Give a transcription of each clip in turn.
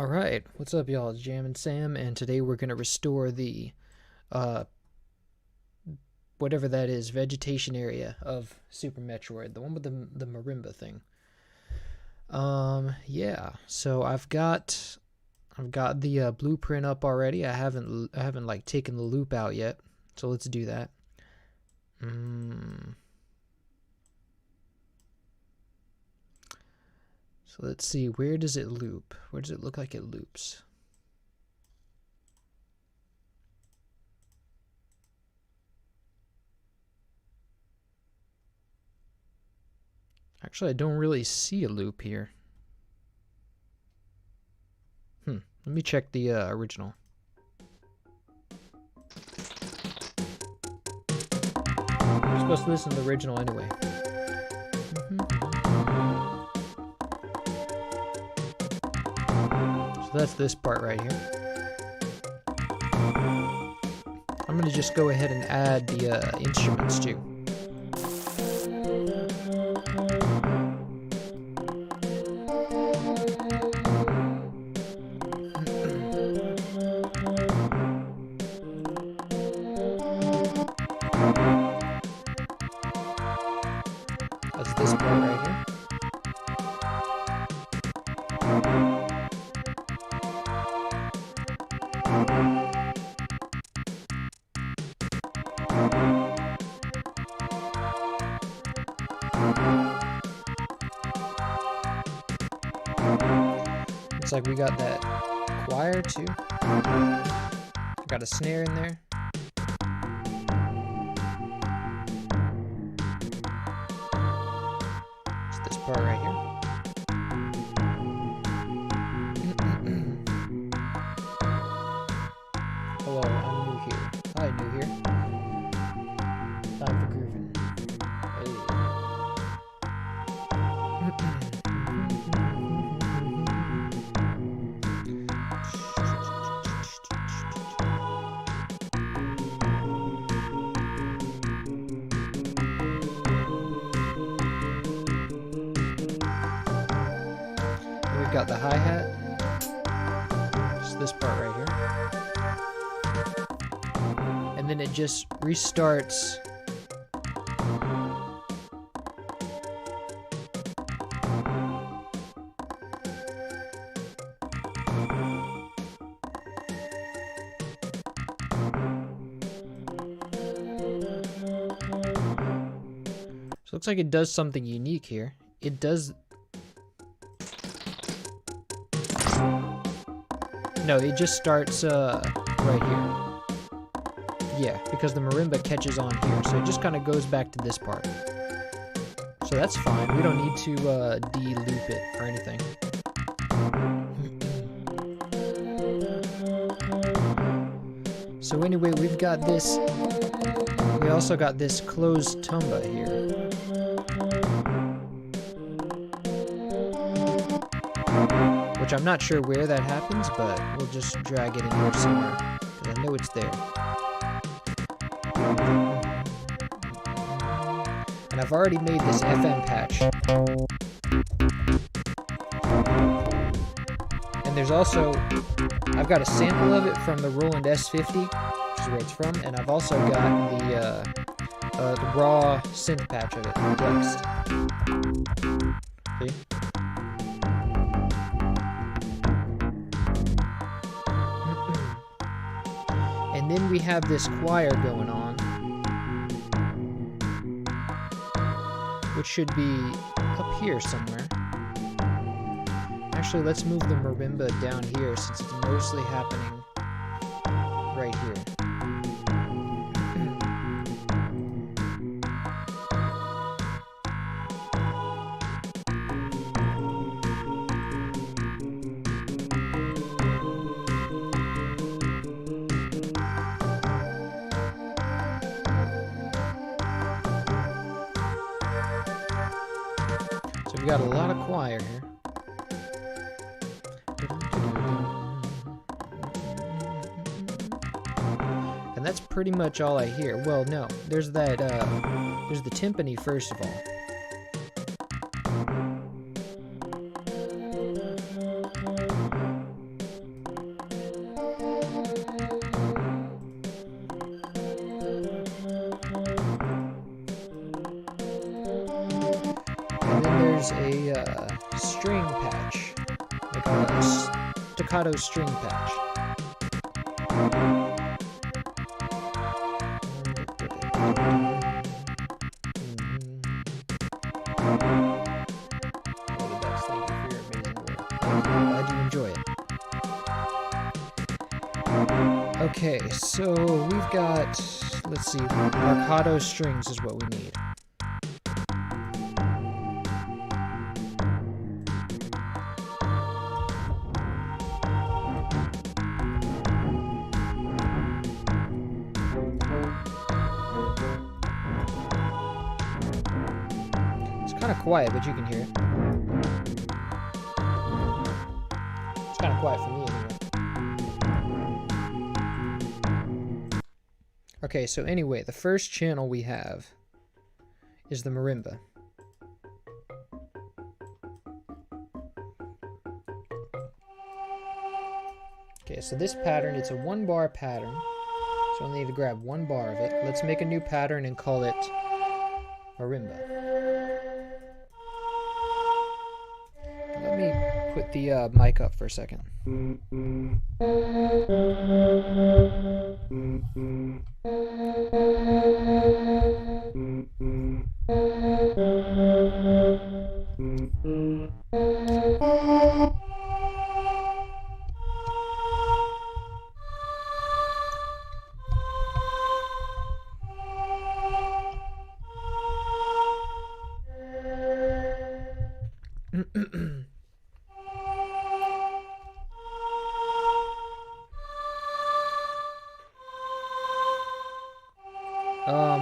Alright, what's up y'all? It's Jam and Sam, and today we're gonna restore the whatever that is, vegetation area of Super Metroid, the one with the Marimba thing. Yeah, so I've got the blueprint up already. I haven't like taken the loop out yet, so let's do that. So let's see, where does it loop? Where does it look like it loops? Actually, I don't really see a loop here. Let me check the original. I'm supposed to listen to the original anyway. So that's this part right here. I'm gonna just go ahead and add the instruments too. That's this part right here. Looks like we got that choir too. Got a snare in there. It's this part right here. Hello, I'm new here. Hi, new here. Time for grooving. Hey. We've got the hi-hat. Just this part right here. And then it just restarts. So it looks like it does something unique here. It does... No, it just starts right here. Yeah, because the marimba catches on here, so it just kind of goes back to this part. So that's fine. We don't need to de-loop it or anything. So anyway, we've got this. We also got this closed tumba here. Which I'm not sure where that happens, but we'll just drag it in here somewhere, because I know it's there. And I've already made this FM patch. And there's also, I've got a sample of it from the Roland S50, which is where it's from, and I've also got the raw synth patch of it, mixed. See? And then we have this choir going on, which should be up here somewhere. Actually, let's move the marimba down here since it's mostly happening right here. So we've got a lot of choir here. And that's pretty much all I hear. Well, no, there's that, there's the timpani first of all. use a string patch, like a staccato string patch. Glad you enjoy it. Okay, so we've got, let's see, staccato strings is what we need. It's kind of quiet, but you can hear it. It's kind of quiet for me anyway. Okay, so anyway, the first channel we have is the marimba. Okay, so this pattern, it's a 1-bar pattern. So I'll need to grab 1 bar of it. Let's make a new pattern and call it marimba. Let me put the mic up for a second.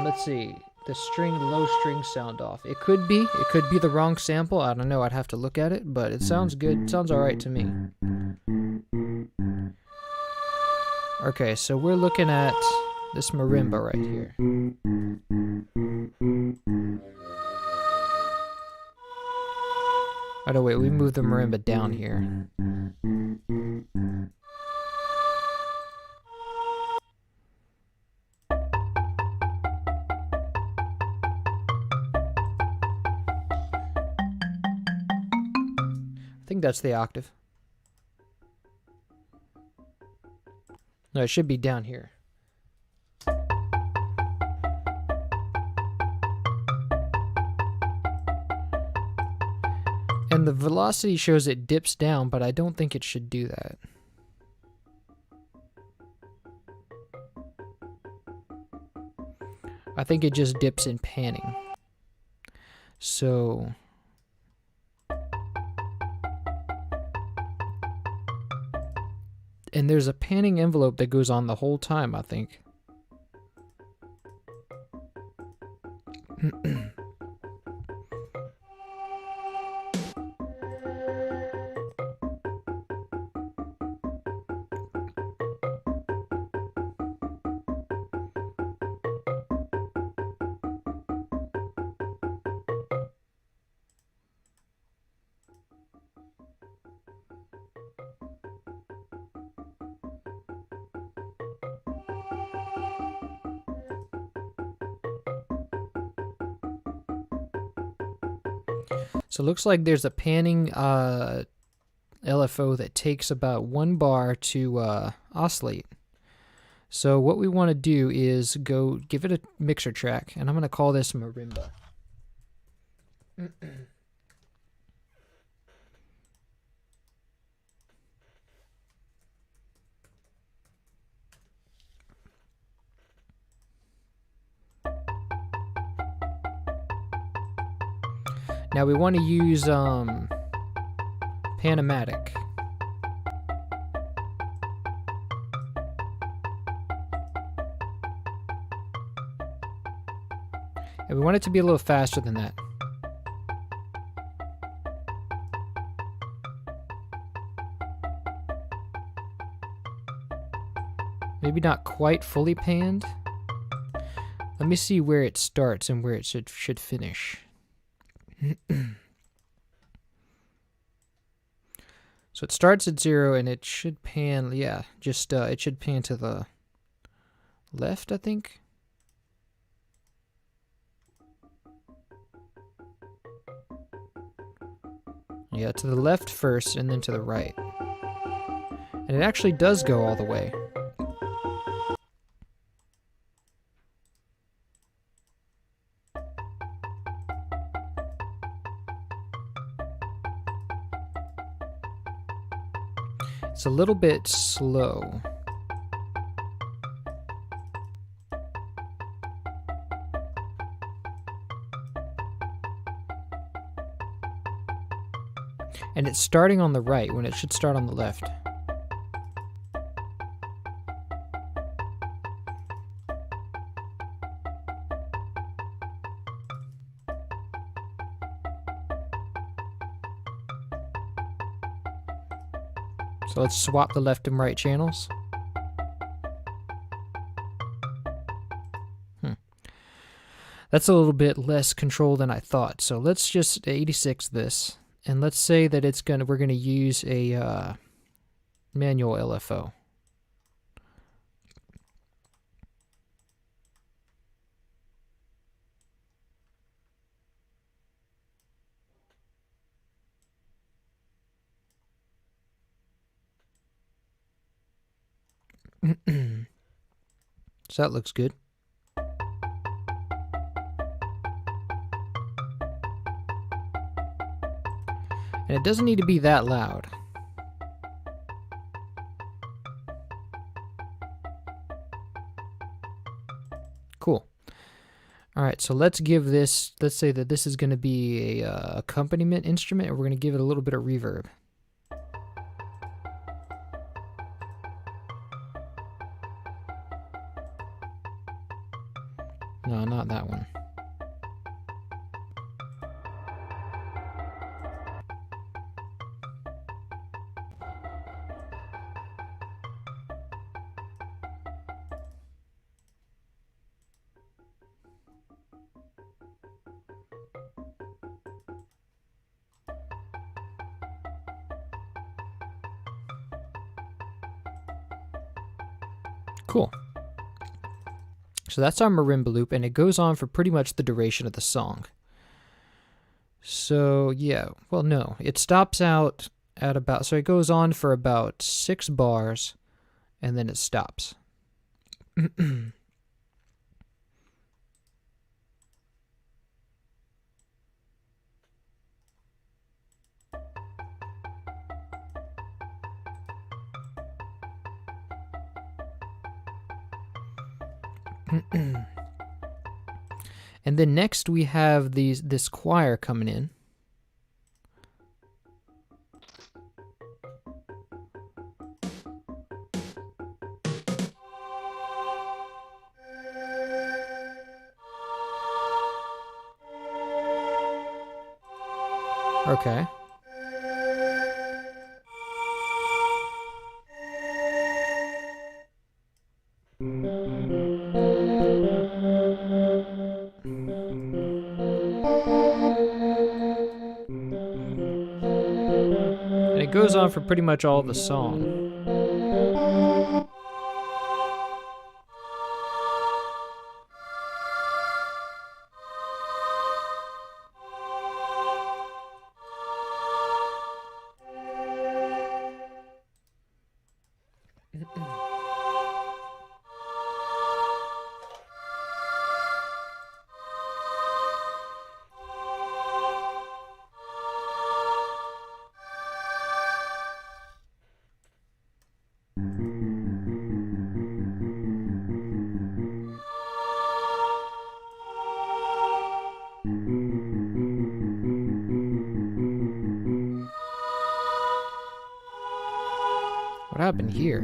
Let's see. The low string sound off. It could be the wrong sample. I don't know. I'd have to look at it, but it sounds good. It sounds all right to me. Okay, so we're looking at this marimba right here. Oh no, wait. We moved the marimba down here. I think that's the octave. No, it should be down here. And the velocity shows it dips down, but I don't think it should do that. I think it just dips in panning. So... And there's a panning envelope that goes on the whole time, I think. So it looks like there's a panning LFO that takes about 1 bar to oscillate. So what we want to do is go give it a mixer track, and I'm going to call this marimba. Now we want to use Panomatic. And we want it to be a little faster than that. Maybe not quite fully panned. Let me see where it starts and where it should finish. So it starts at 0 and it should pan, yeah, just it should pan to the left, I think. Yeah, to the left first and then to the right. And it actually does go all the way. It's a little bit slow. And it's starting on the right when it should start on the left. So let's swap the left and right channels. That's a little bit less control than I thought. So let's just 86 this. And let's say that we're gonna use a manual LFO. So that looks good. And it doesn't need to be that loud. Cool. All right, so let's give this, let's say that this is going to be a accompaniment instrument, and we're going to give it a little bit of reverb. No, not that one. Cool. So that's our marimba loop, and it goes on for pretty much the duration of the song. So yeah, well no, it stops out at about, so it goes on for about 6 bars, and then it stops. And then next we have this choir coming in. Okay. And it goes on for pretty much all the song. What happened here?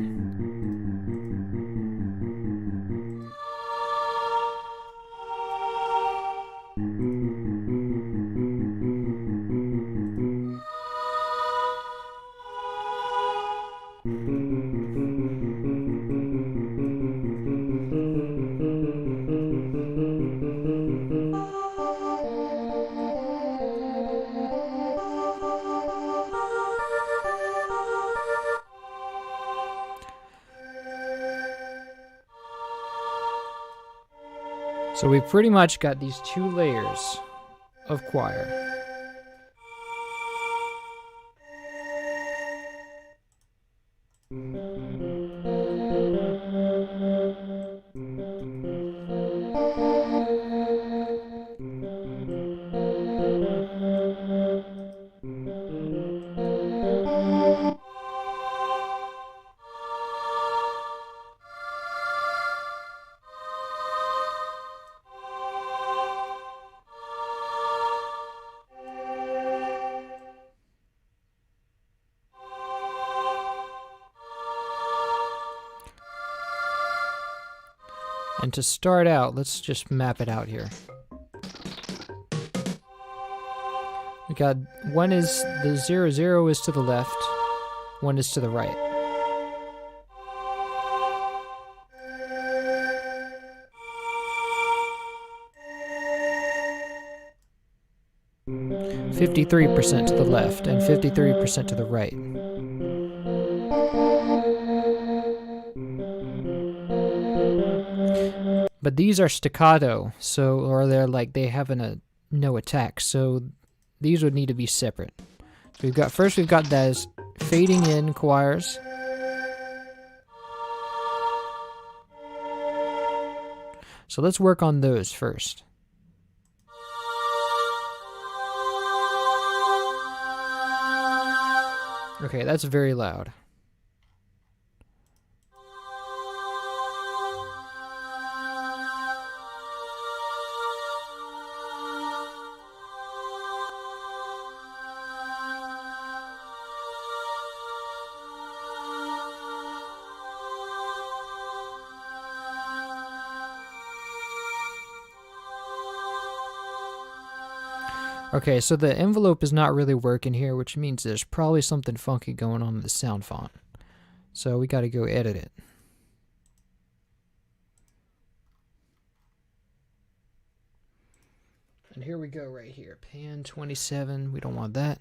So we've pretty much got these 2 layers of choir. And to start out, let's just map it out here. We got one is the 0, 0 is to the left, one is to the right. %53 to the left and 53% to the right. But these are staccato, so, or they're like, they have no attack, so these would need to be separate. So we've got, first we've got those fading in choirs. So let's work on those first. Okay, that's very loud. Okay, so the envelope is not really working here, which means there's probably something funky going on in the sound font. So we got to go edit it. And here we go right here. Pan 27, we don't want that.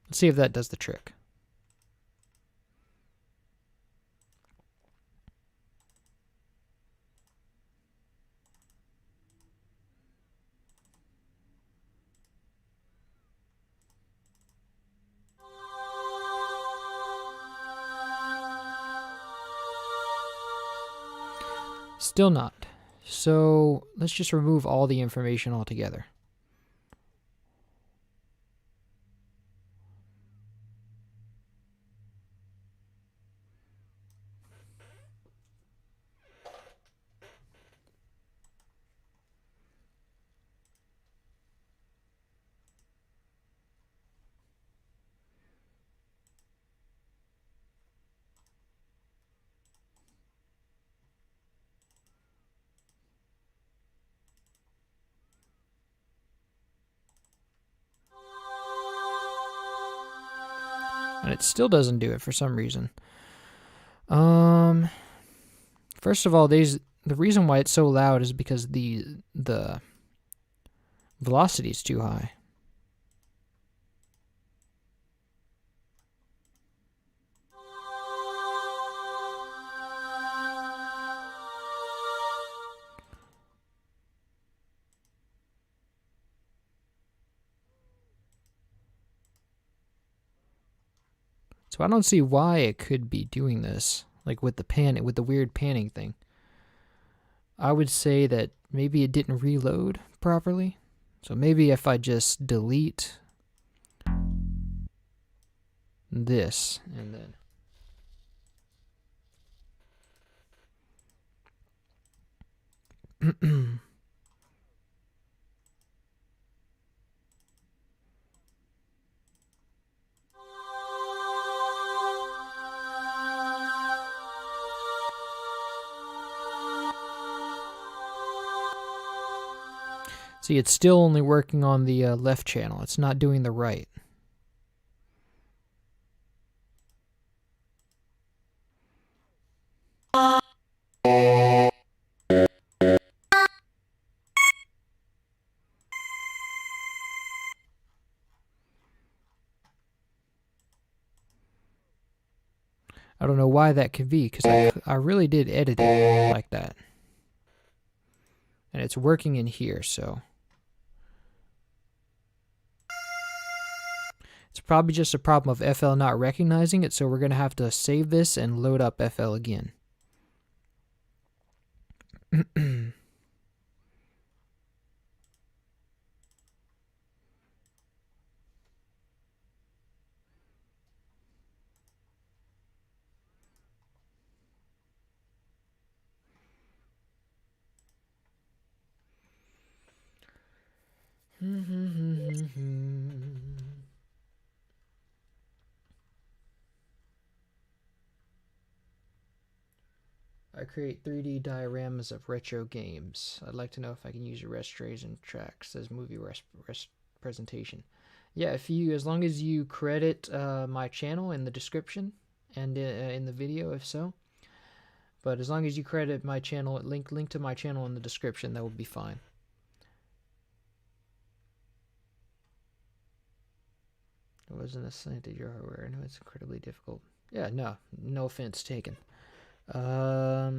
Let's see if that does the trick. Still not. So let's just remove all the information altogether. And it still doesn't do it for some reason. First of all, the reason why it's so loud is because the velocity is too high. So I don't see why it could be doing this, like with the weird panning thing. I would say that maybe it didn't reload properly. So maybe if I just delete this and then see, it's still only working on the left channel. It's not doing the right. I don't know why that could be, because I really did edit it like that. And it's working in here, so it's probably just a problem of FL not recognizing it, so we're going to have to save this and load up FL again. I create 3D dioramas of retro games. I'd like to know if I can use your trays and tracks as movie presentation. Yeah, if you, as long as you credit my channel in the description and in the video, if so. But as long as you credit my channel, link to my channel in the description, that would be fine. It wasn't a sign that your hardware. I know it's incredibly difficult. Yeah, no offense taken. Are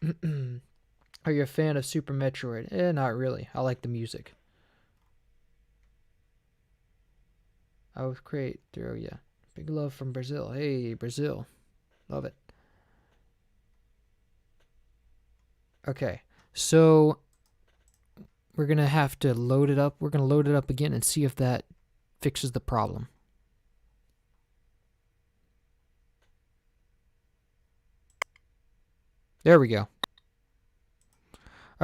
you a fan of Super Metroid? Not really. I like the music. I would create through, yeah. Big love from Brazil. Hey, Brazil. Love it. Okay, so we're going to have to load it up. We're going to load it up again and see if that fixes the problem. There we go.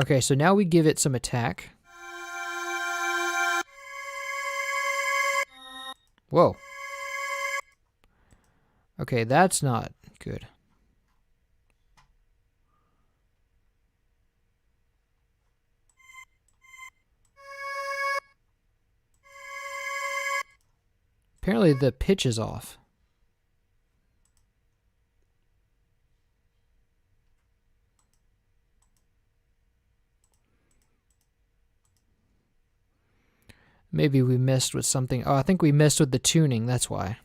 Okay, so now we give it some attack. Whoa. Okay, that's not good. Apparently the pitch is off. Maybe we messed with something. Oh, I think we messed with the tuning, that's why.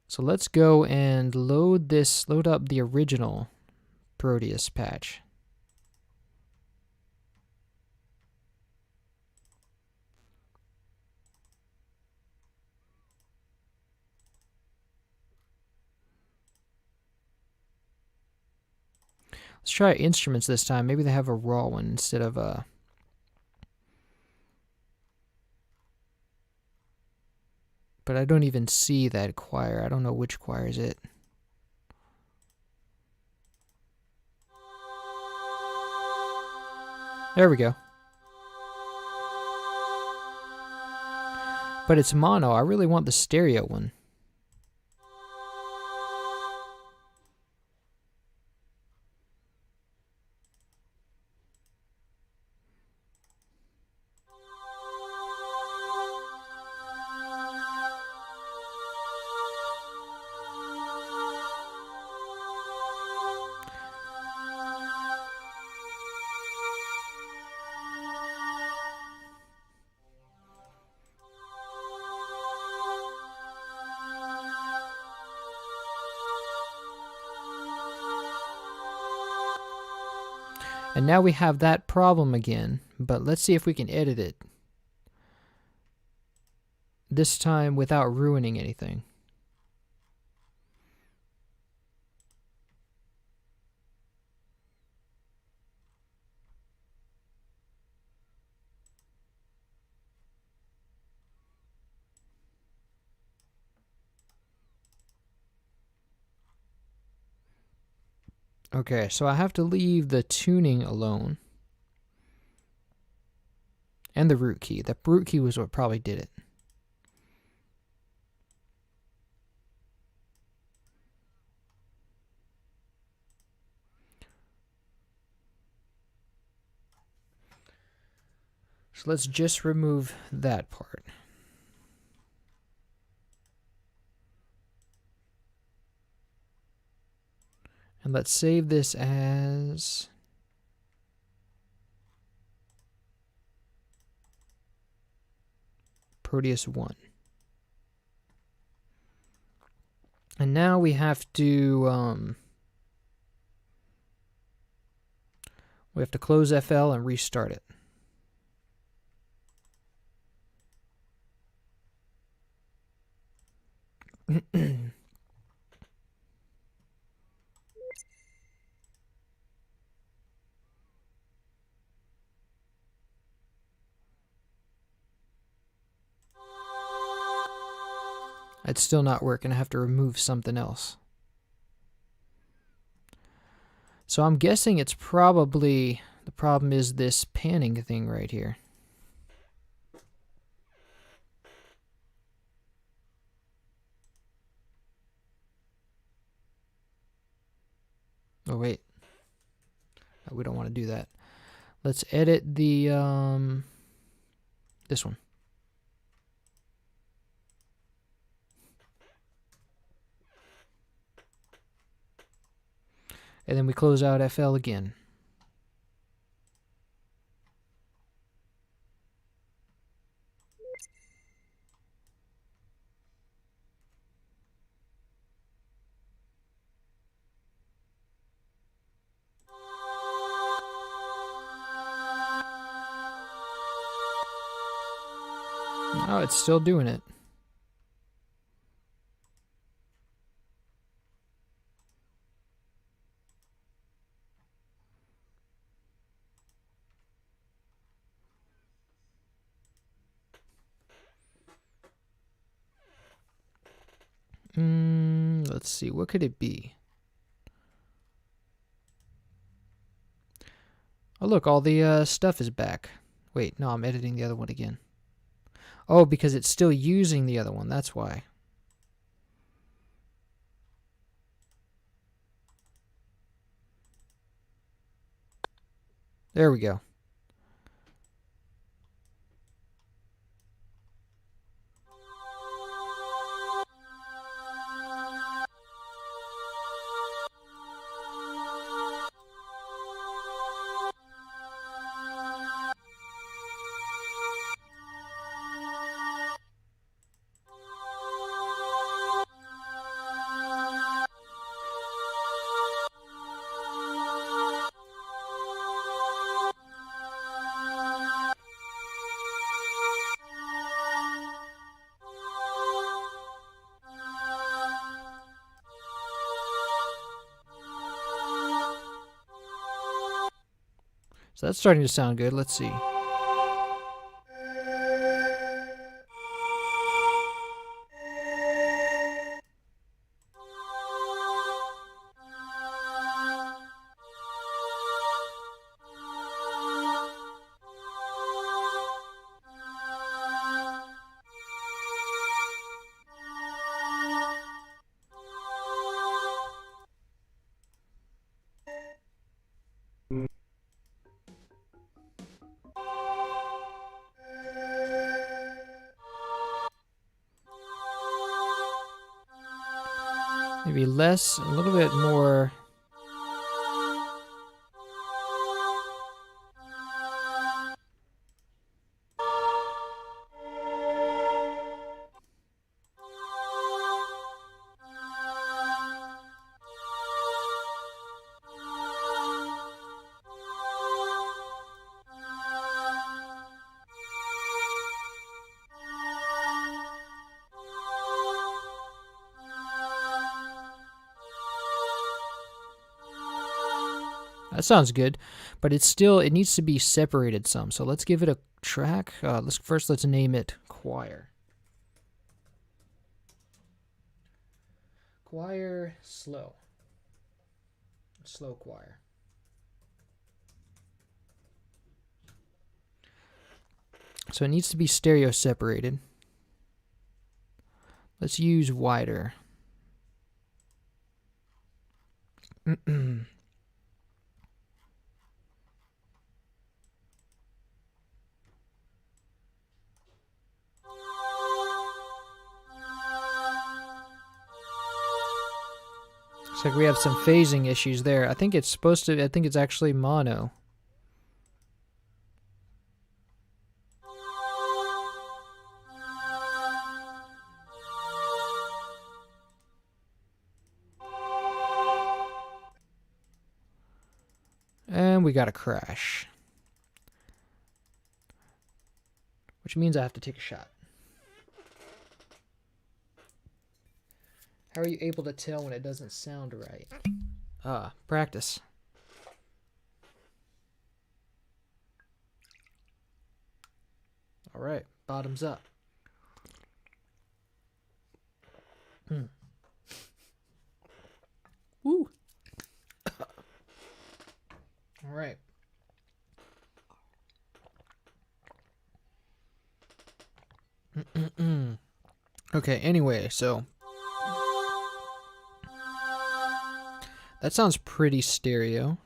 So let's go and load up the original Proteus patch. Let's try instruments this time. Maybe they have a raw one instead of a... But I don't even see that choir. I don't know which choir is it. There we go. But it's mono. I really want the stereo one. And now we have that problem again, but let's see if we can edit it. This time without ruining anything. Okay, so I have to leave the tuning alone. And the root key. The root key was what probably did it. So let's just remove that part. And let's save this as Proteus 1. And now we have to close FL and restart it. It's still not working. I have to remove something else. So I'm guessing it's probably, the problem is this panning thing right here. Oh wait, we don't want to do that. Let's edit the this one. And then we close out FL again. Oh, it's still doing it. Let's see, what could it be? Oh look, all the stuff is back. Wait, no, I'm editing the other one again. Oh, because it's still using the other one, that's why. There we go. So that's starting to sound good. Let's see. Maybe less, a little bit more. That sounds good, but it's still, it needs to be separated some. So let's give it a track. Let's name it Choir. Choir slow. Slow choir. So it needs to be stereo separated. Let's use wider. Looks like we have some phasing issues there. I think it's actually mono. And we got a crash. Which means I have to take a shot. How are you able to tell when it doesn't sound right? Practice. All right, bottoms up. Woo. All right. Okay, anyway, so that sounds pretty stereo.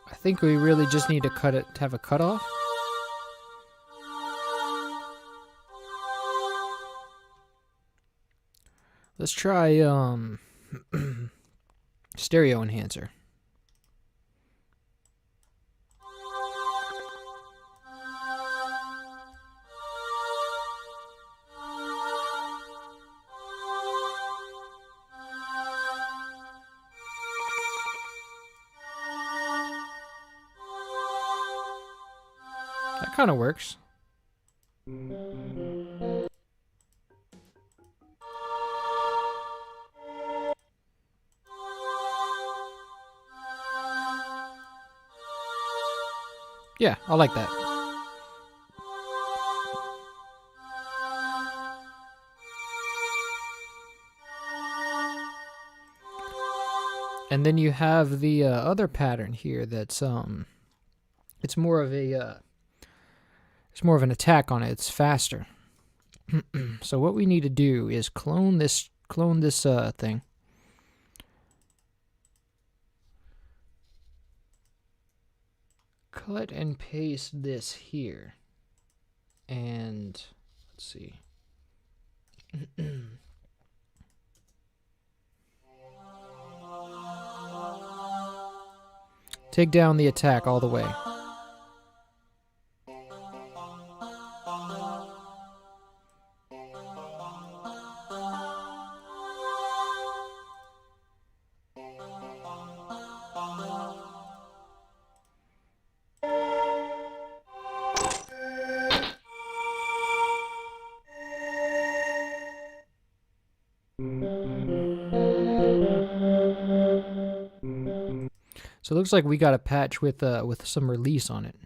I think we really just need to have a cutoff. Let's try stereo enhancer. That kind of works. Yeah, I like that. And then you have the other pattern here that's it's more of a it's more of an attack on it. It's faster. So what we need to do is clone this thing. Cut and paste this here. And let's see. Take down the attack all the way. So it looks like we got a patch with some release on it.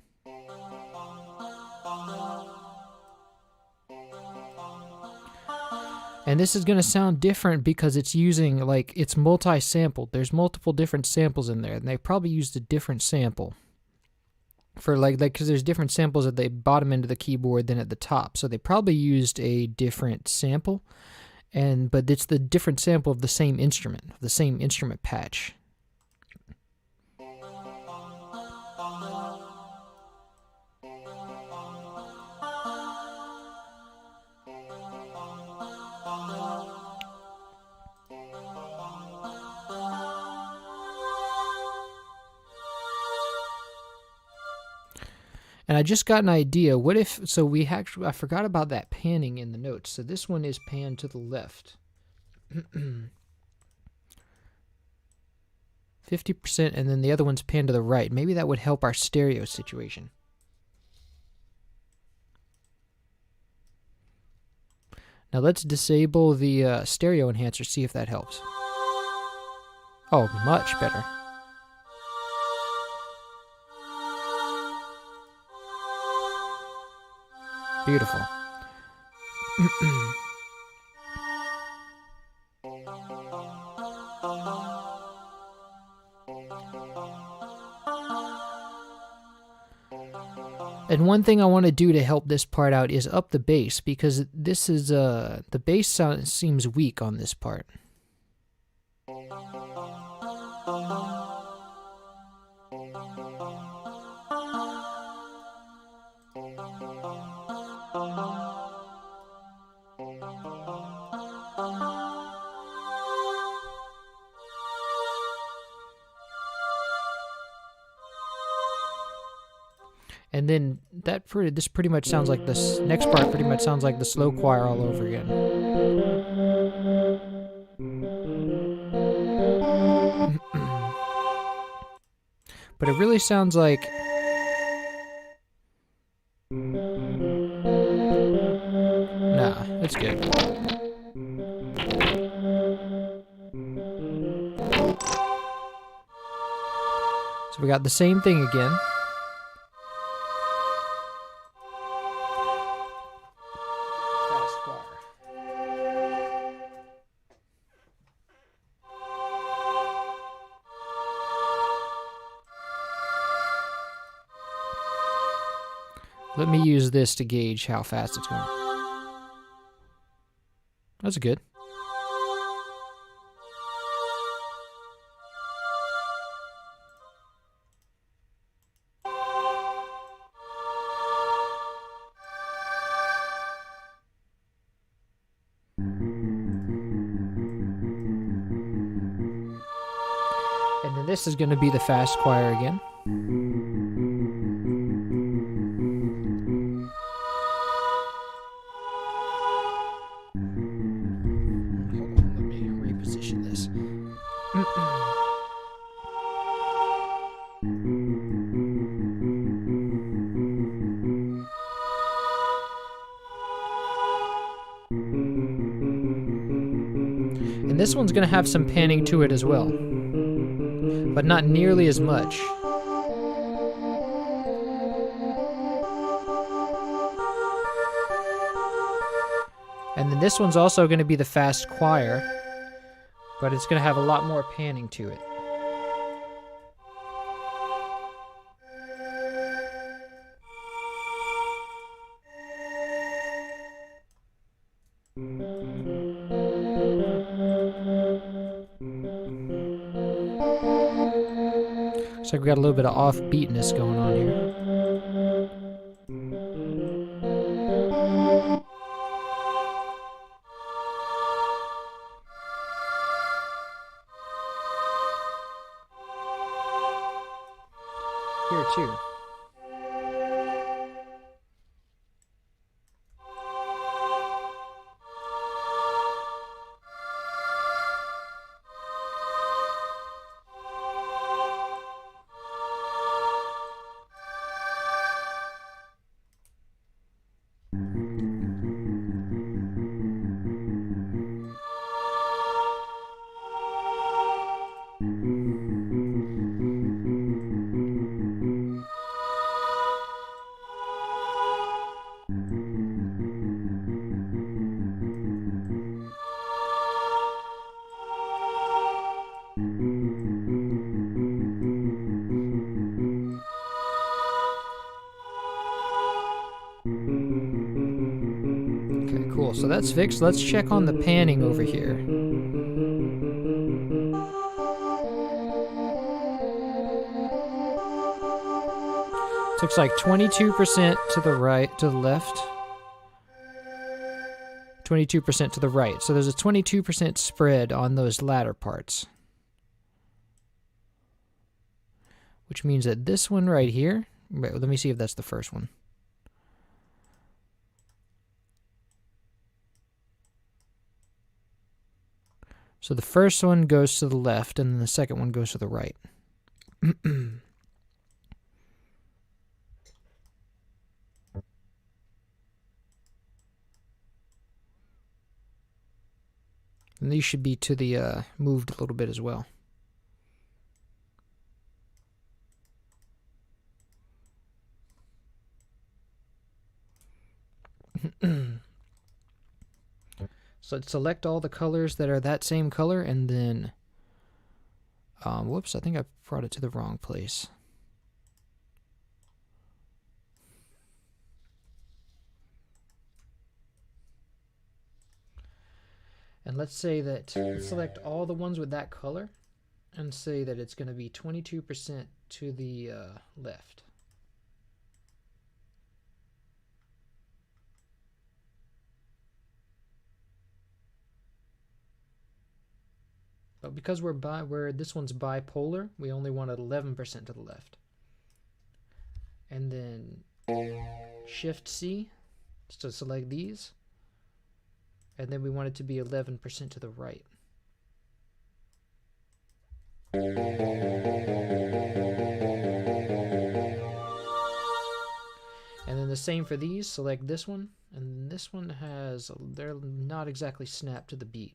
And this is going to sound different because it's using, like, it's multi-sampled. There's multiple different samples in there, and they probably used a different sample for like because there's different samples at the bottom end of the keyboard than at the top. So they probably used a different sample, but it's the different sample of the same instrument patch. And I just got an idea. What if, so we actually, I forgot about that panning in the notes. So this one is panned to the left. 50%, and then the other one's panned to the right. Maybe that would help our stereo situation. Now let's disable the stereo enhancer, see if that helps. Oh, much better. Beautiful. And one thing I want to do to help this part out is up the bass, because this is the bass sound seems weak on this part. And then this pretty much sounds like this next part pretty much sounds like the slow choir all over again. But it really sounds like Nah, it's good. So we got the same thing again. Fast choir. Let me use this to gauge how fast it's going. That's good. And then this is going to be the fast choir again. And this one's going to have some panning to it as well, but not nearly as much. And then this one's also going to be the fast choir, but it's going to have a lot more panning to it. Looks like we got a little bit of offbeatness going on here. Here too. Okay, cool. So that's fixed. Let's check on the panning over here. It looks like 22% to the right, to the left. 22% to the right. So there's a 22% spread on those latter parts. Which means that this one right here, wait, let me see if that's the first one. So the first one goes to the left, and then the second one goes to the right. And these should be to the moved a little bit as well. So select all the colors that are that same color, and then whoops, I think I brought it to the wrong place. And let's say that, let's select all the ones with that color and say that it's going to be 22% to the left. But because this one's bipolar, we only want it 11% to the left. And then Shift C to select these. And then we want it to be 11% to the right. And then the same for these. Select this one, and this one has, they're not exactly snapped to the beat.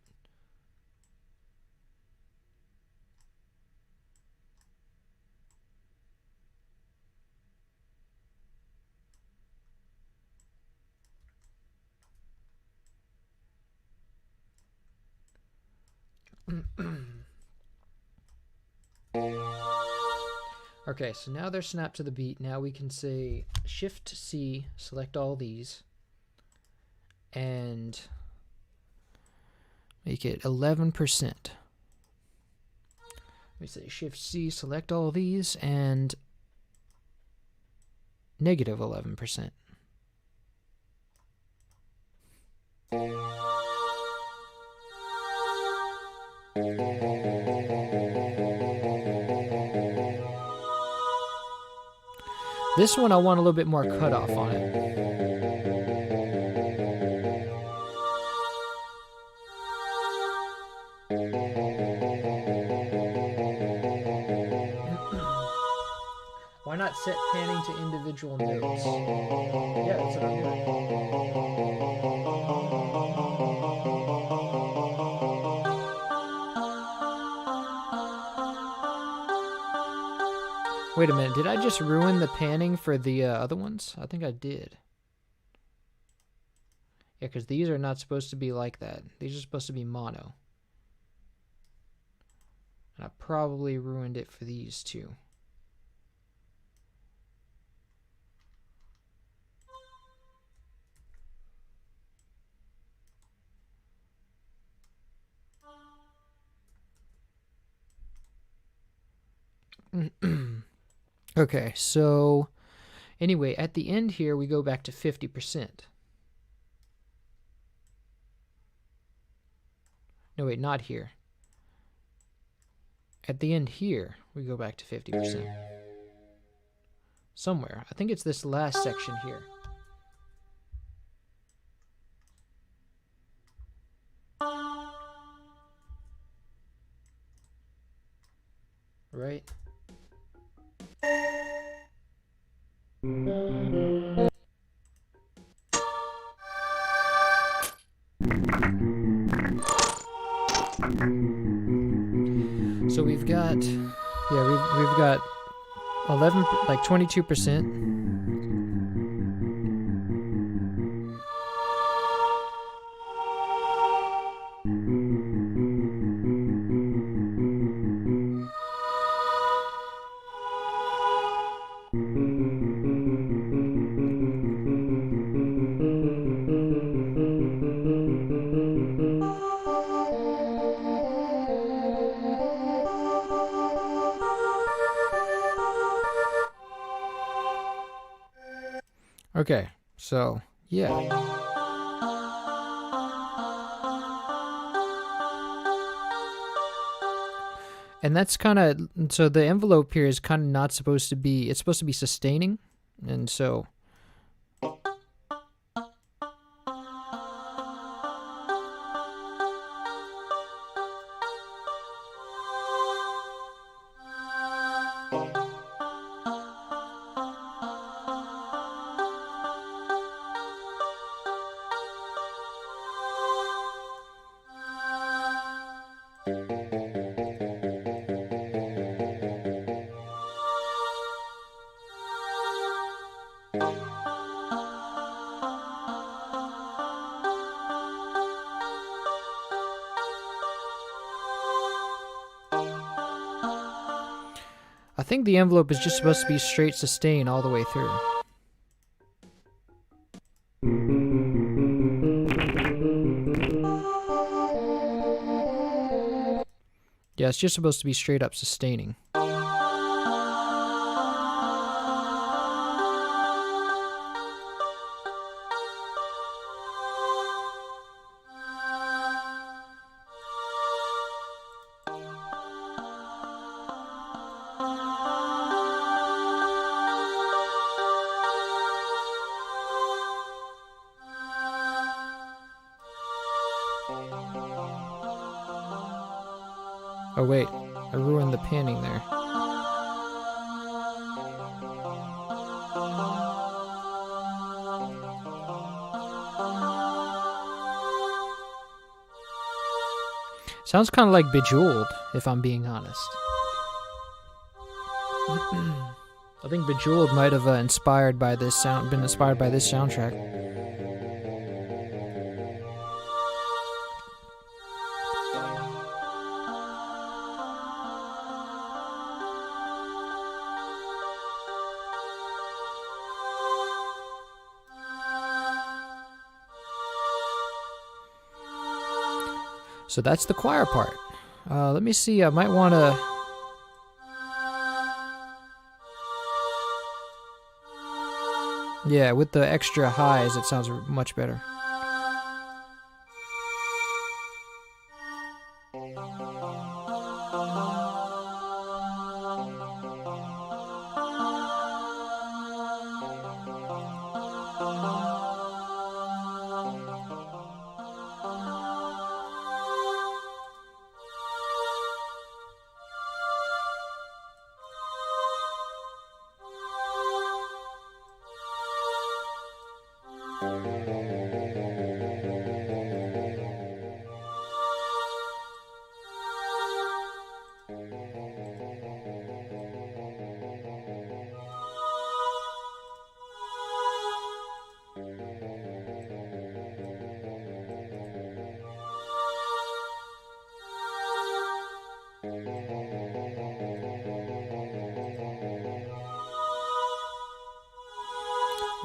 Okay, so now they're snapped to the beat. Now we can say Shift C, select all these, and make it 11%. We say Shift C, select all these, and negative 11%. This one I want a little bit more cutoff on it. Why not set panning to individual notes? Yeah, that's what I'm doing. Wait a minute, did I just ruin the panning for the other ones? I think I did. Yeah, because these are not supposed to be like that. These are supposed to be mono. And I probably ruined it for these two. Okay, so anyway, at the end here, we go back to 50%. No, wait, not here. At the end here, we go back to 50%. Somewhere. I think it's this last section here. Right? So we've got, yeah, we've got 11, like 22%. Okay, so, yeah. And that's kind of, so the envelope here is kind of not supposed to be, it's supposed to be sustaining, and so... I think the envelope is just supposed to be straight sustain all the way through. Yeah, it's just supposed to be straight up sustaining. Oh wait, I ruined the panning there. Sounds kind of like Bejeweled, if I'm being honest. I think Bejeweled might have been inspired by this soundtrack. So that's the choir part. Let me see, I might want to... Yeah, with the extra highs, it sounds much better.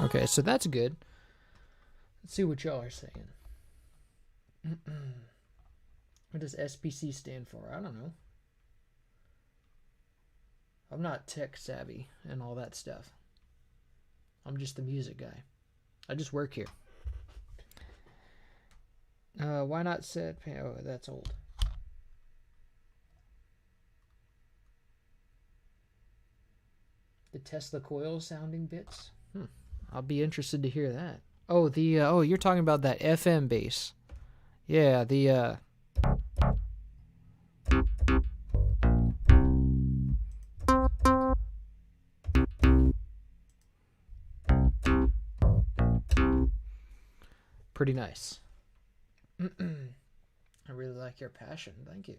Okay, so that's good. Let's see what y'all are saying. What does SPC stand for? I don't know. I'm not tech savvy and all that stuff. I'm just the music guy. I just work here. Why not set... Oh, that's old. The Tesla coil sounding bits? I'll be interested to hear that. Oh, oh, you're talking about that FM bass. Yeah, pretty nice. I really like your passion. Thank you.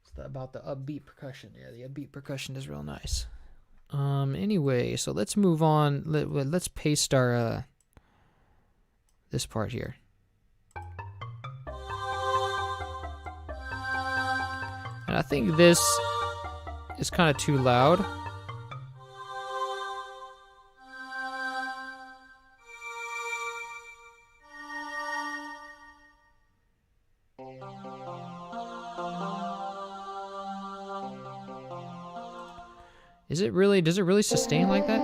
It's about the upbeat percussion. Yeah, the upbeat percussion is real nice. Anyway, so let's move on. Let's paste our this part here. And I think this is kind of too loud. Does it really sustain like that?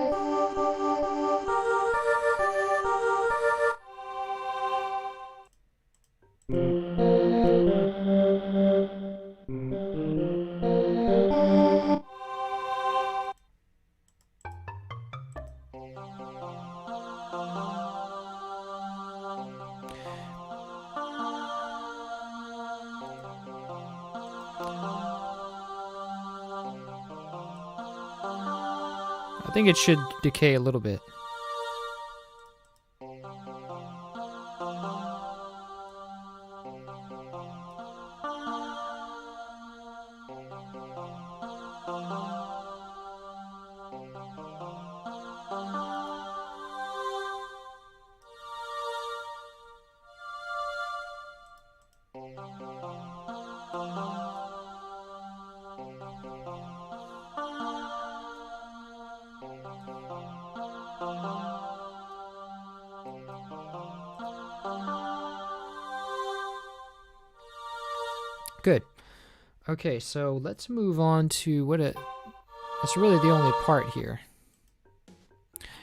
I think it should decay a little bit. Good. Okay, so let's move on to it's really the only part here.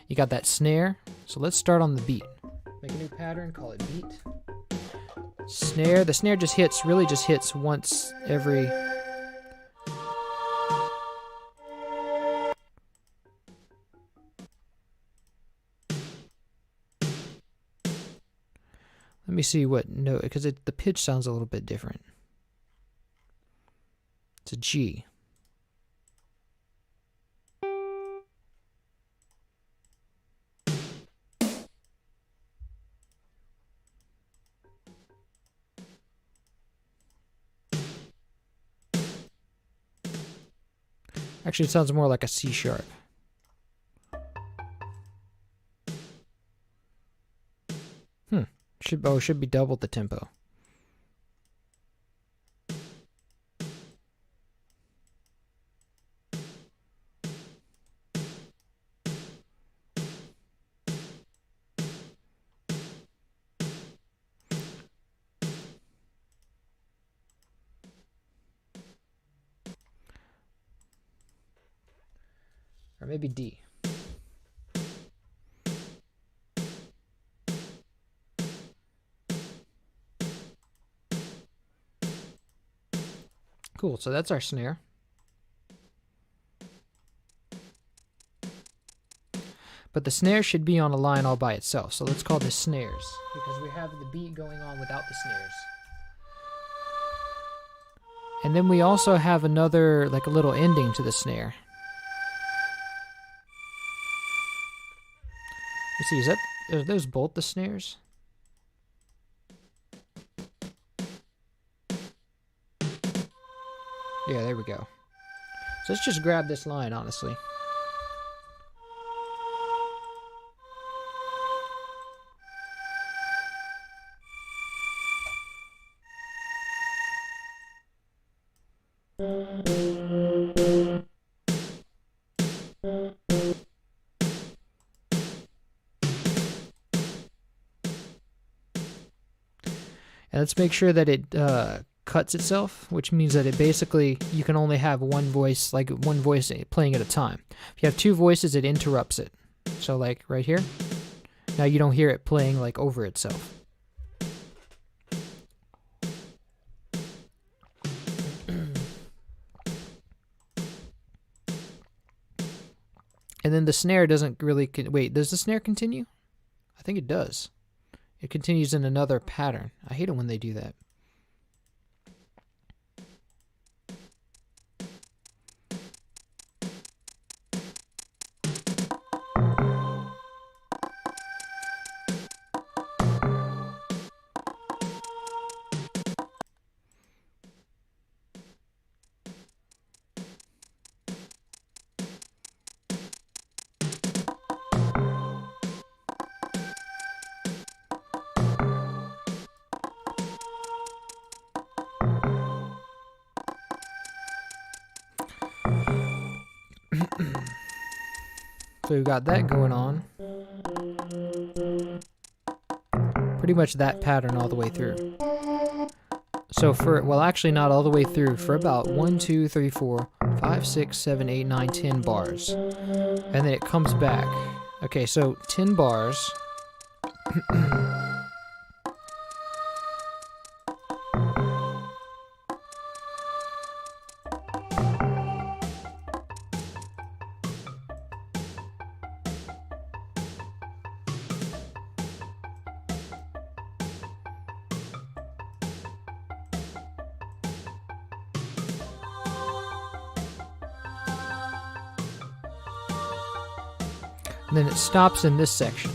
You got that snare, so let's start on the beat. Make a new pattern, call it beat. Snare, the snare just hits once every... Let me see what note, because the pitch sounds a little bit different. It's a G. Actually, it sounds more like a C sharp. Should be double the tempo. Or maybe D. Cool, so that's our snare. But the snare should be on a line all by itself, so let's call this snares, because we have the beat going on without the snares. And then we also have another, like a little ending to the snare. Let's see, are those both the snares? Yeah, there we go. So let's just grab this line, honestly. And let's make sure that it cuts itself, which means that it basically, you can only have one voice playing at a time. If you have two voices, it interrupts it. So like right here, now you don't hear it playing like over itself. And then the snare doesn't really, wait, does the snare continue? I think it does. It continues in another pattern. I hate it when they do that. So we've got that going on. Pretty much that pattern all the way through. So for, well, actually not all the way through, for about 1, 2, 3, 4, 5, 6, 7, 8, 9, 10 bars. And then it comes back. Okay, so 10 bars. And then it stops in this section.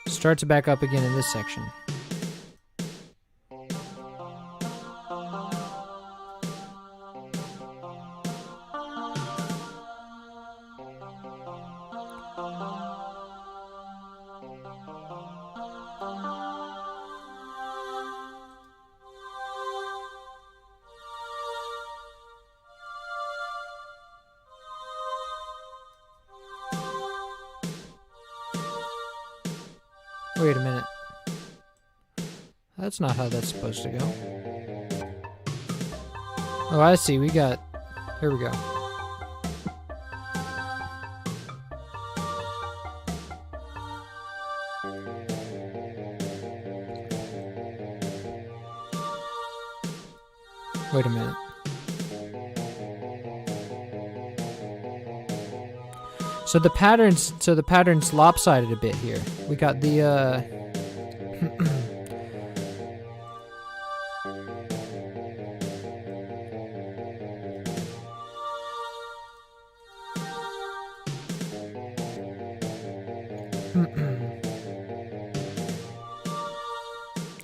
Starts back up again in this section. Wait a minute. That's not how that's supposed to go. Oh, I see. We got... Here we go. Wait a minute. So the pattern's lopsided a bit here. We got the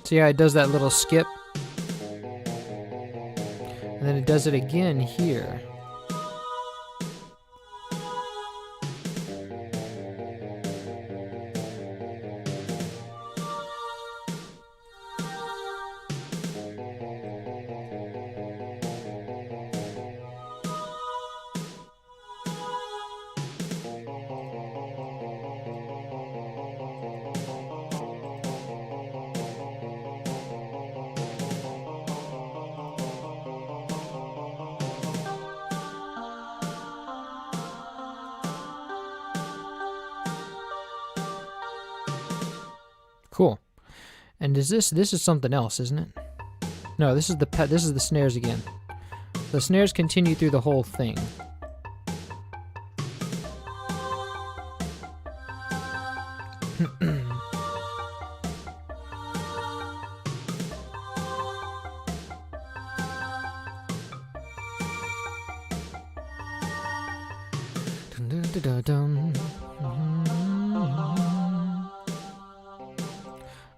So yeah, it does that little skip. And then it does it again here. Cool. And is this is something else, isn't it? No, this is the snares again. The snares continue through the whole thing.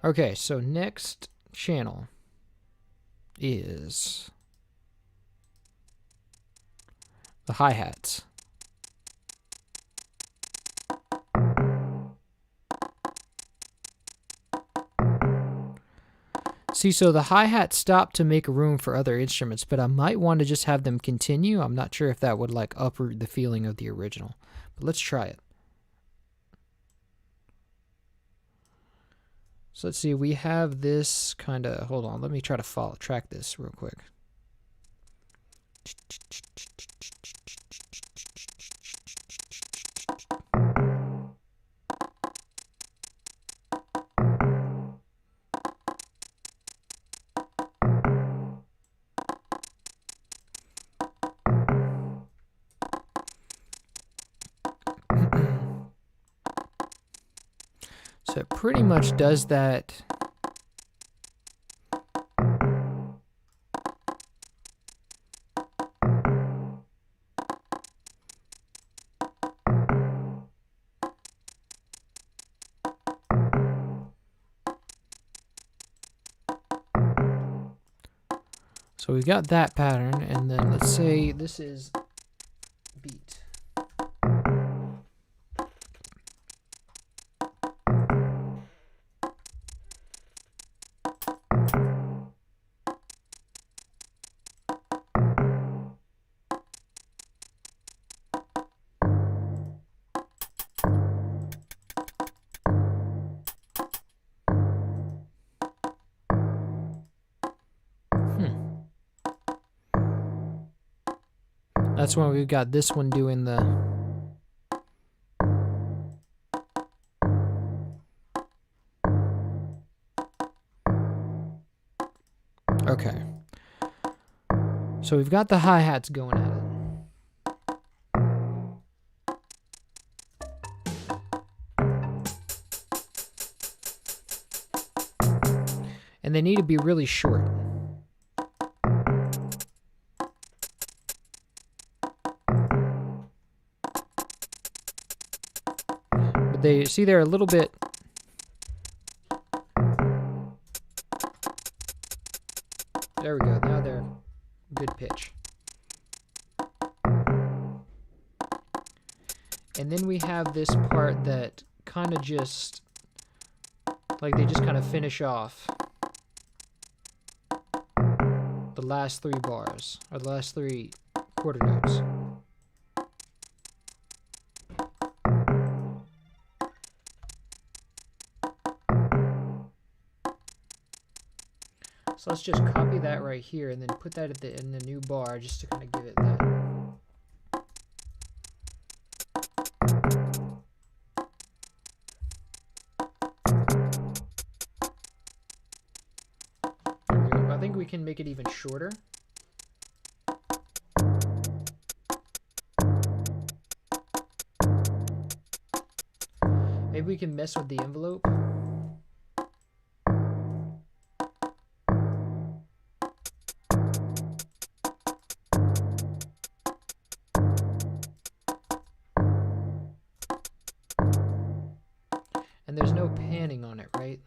Okay, so next channel is the hi-hats. See, so the hi-hats stop to make room for other instruments, but I might want to just have them continue. I'm not sure if that would like uproot the feeling of the original, but let's try it. So let's see, we have this kind of, hold on, let me try to track this real quick. So it pretty much does that. So we've got that pattern, and then let's say this is beat. That's when we've got this one doing the... Okay. So we've got the hi-hats going at it. And they need to be really short. They're a little bit. There we go. Now they're good pitch. And then we have this part that kind of just, like they just kind of finish off the last three bars, or the last three quarter notes. So let's just copy that right here and then put that at in the new bar just to kind of give it that. There we go. I think we can make it even shorter. Maybe we can mess with the envelope. And there's no panning on it, right?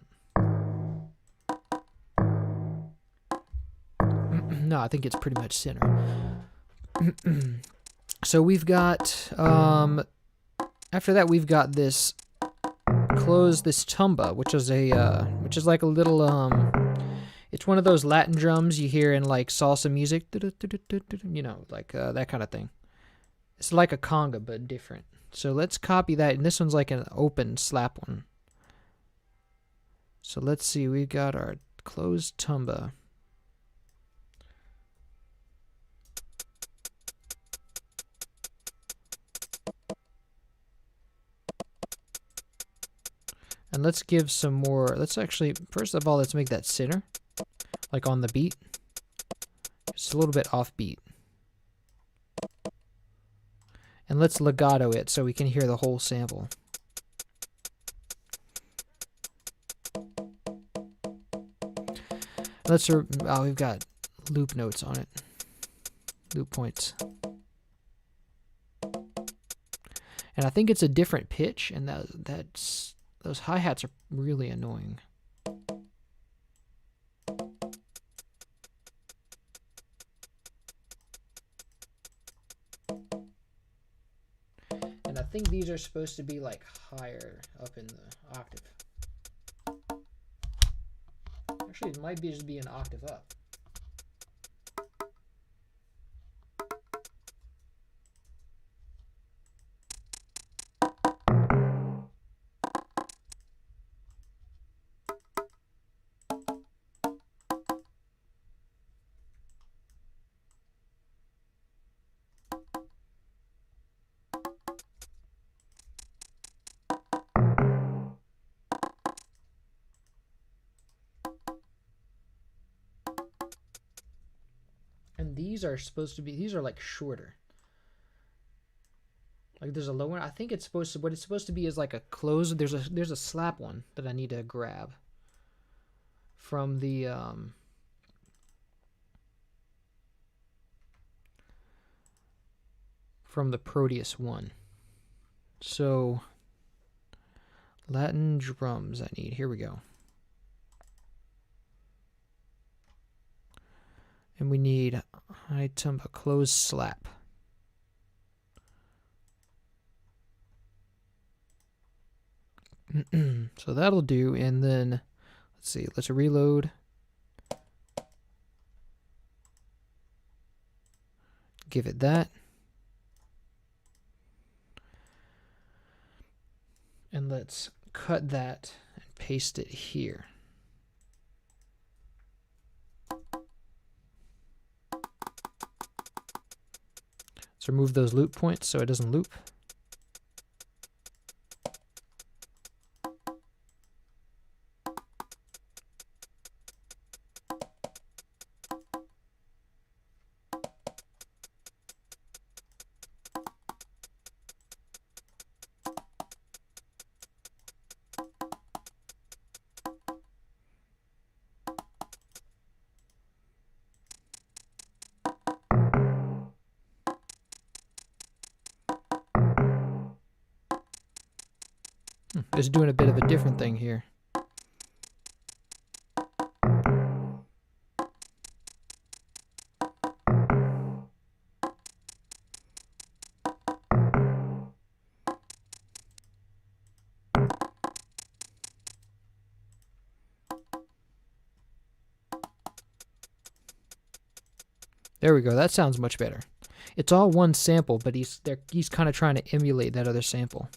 No, I think it's pretty much center. So we've got, after that we've got this this Tumba, which is like a little, it's one of those Latin drums you hear in like salsa music, you know, like that kind of thing. It's like a conga, but different. So let's copy that, and this one's like an open slap one. So let's see, we've got our closed Tumba. And let's give some more, let's actually, first of all, let's make that center, like on the beat. It's a little bit off beat. And let's legato it so we can hear the whole sample. Oh, we've got loop notes on it. Loop points. And I think it's a different pitch, and those hi-hats are really annoying. And I think these are supposed to be like higher up in the octave. Actually, it might just be an octave up. And these are supposed to be, these are like shorter. Like there's a low one. I think it's supposed to, what it's supposed to be is like a close. There's a slap one that I need to grab from the Proteus one. So Latin drums I need. Here we go. And we need high Tumba closed slap. So that'll do, and then let's see, let's reload. Give it that. And let's cut that and paste it here. Let's remove those loop points so it doesn't loop. Just doing a bit of a different thing here. There we go. That sounds much better. It's all one sample, but he's kind of trying to emulate that other sample.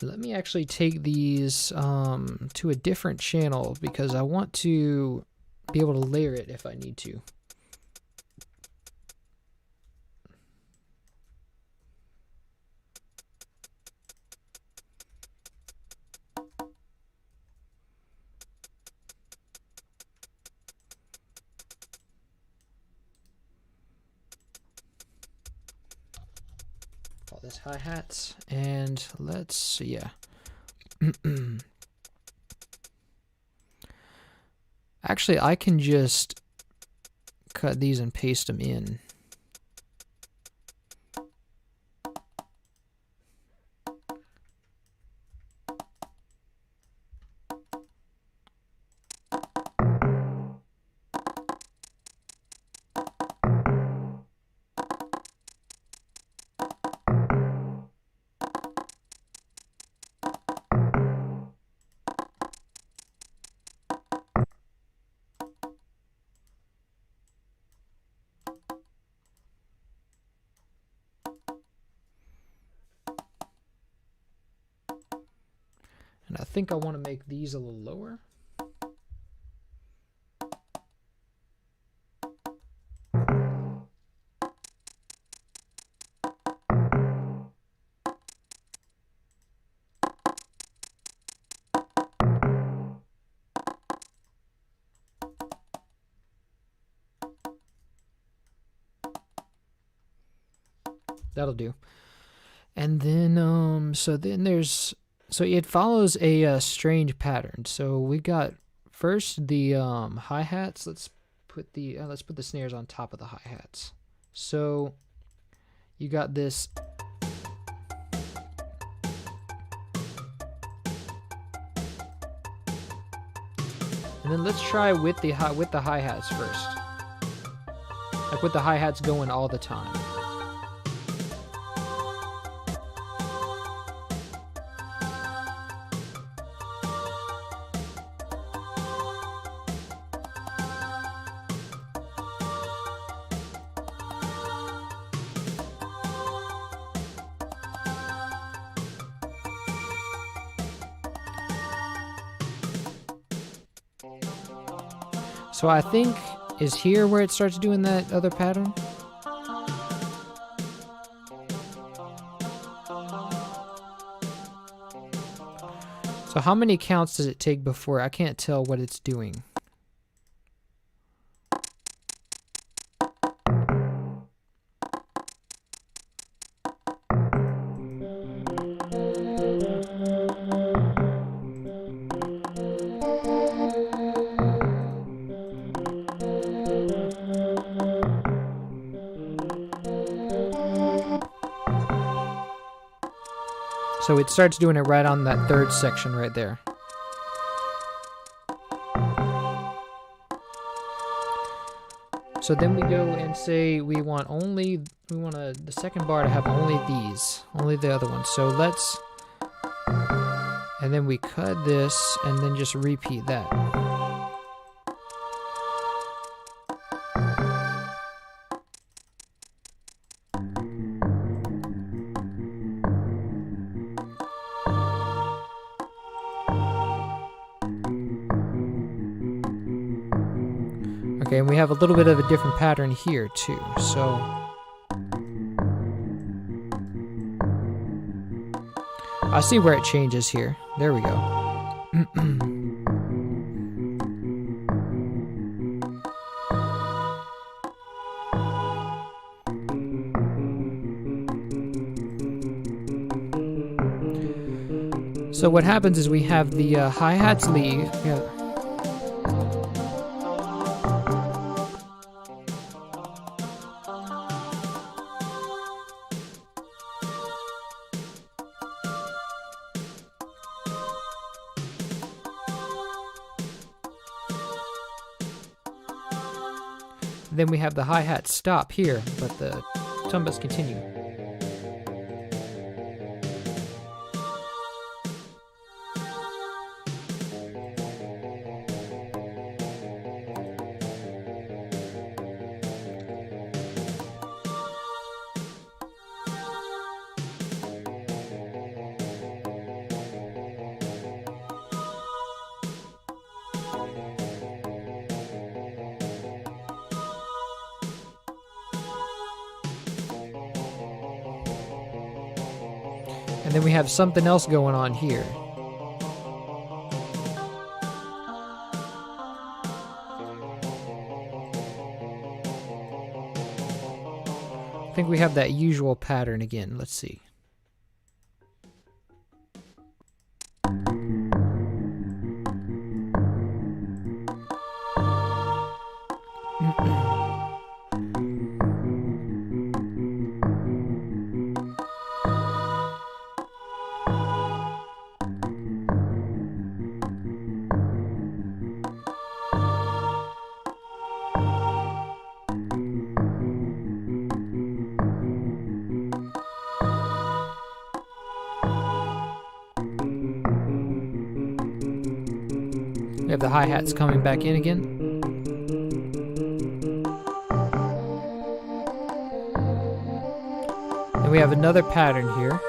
Let me actually take these to a different channel because I want to be able to layer it if I need to. call this hi-hats, and let's see, yeah. Actually, I can just cut these and paste them in. And I think I want to make these a little lower. That'll do. And then, so it follows a strange pattern. So we got first the hi-hats. Let's put the snares on top of the hi-hats. So you got this. And then let's try with the hi-hats first. Like with the hi-hats going all the time. So I think, is here where it starts doing that other pattern? So how many counts does it take before? I can't tell what it's doing. So it starts doing it right on that third section right there. So then we go and say we want the second bar to have only the other ones. So and then we cut this and then just repeat that. Okay, and we have a little bit of a different pattern here too, so I see where it changes here. There we go. So what happens is we have the hi-hats lead. Then we have the hi-hats stop here, but the tumbas continue. And then we have something else going on here. I think we have that usual pattern again. Let's see. We have the hi-hats coming back in again. And we have another pattern here.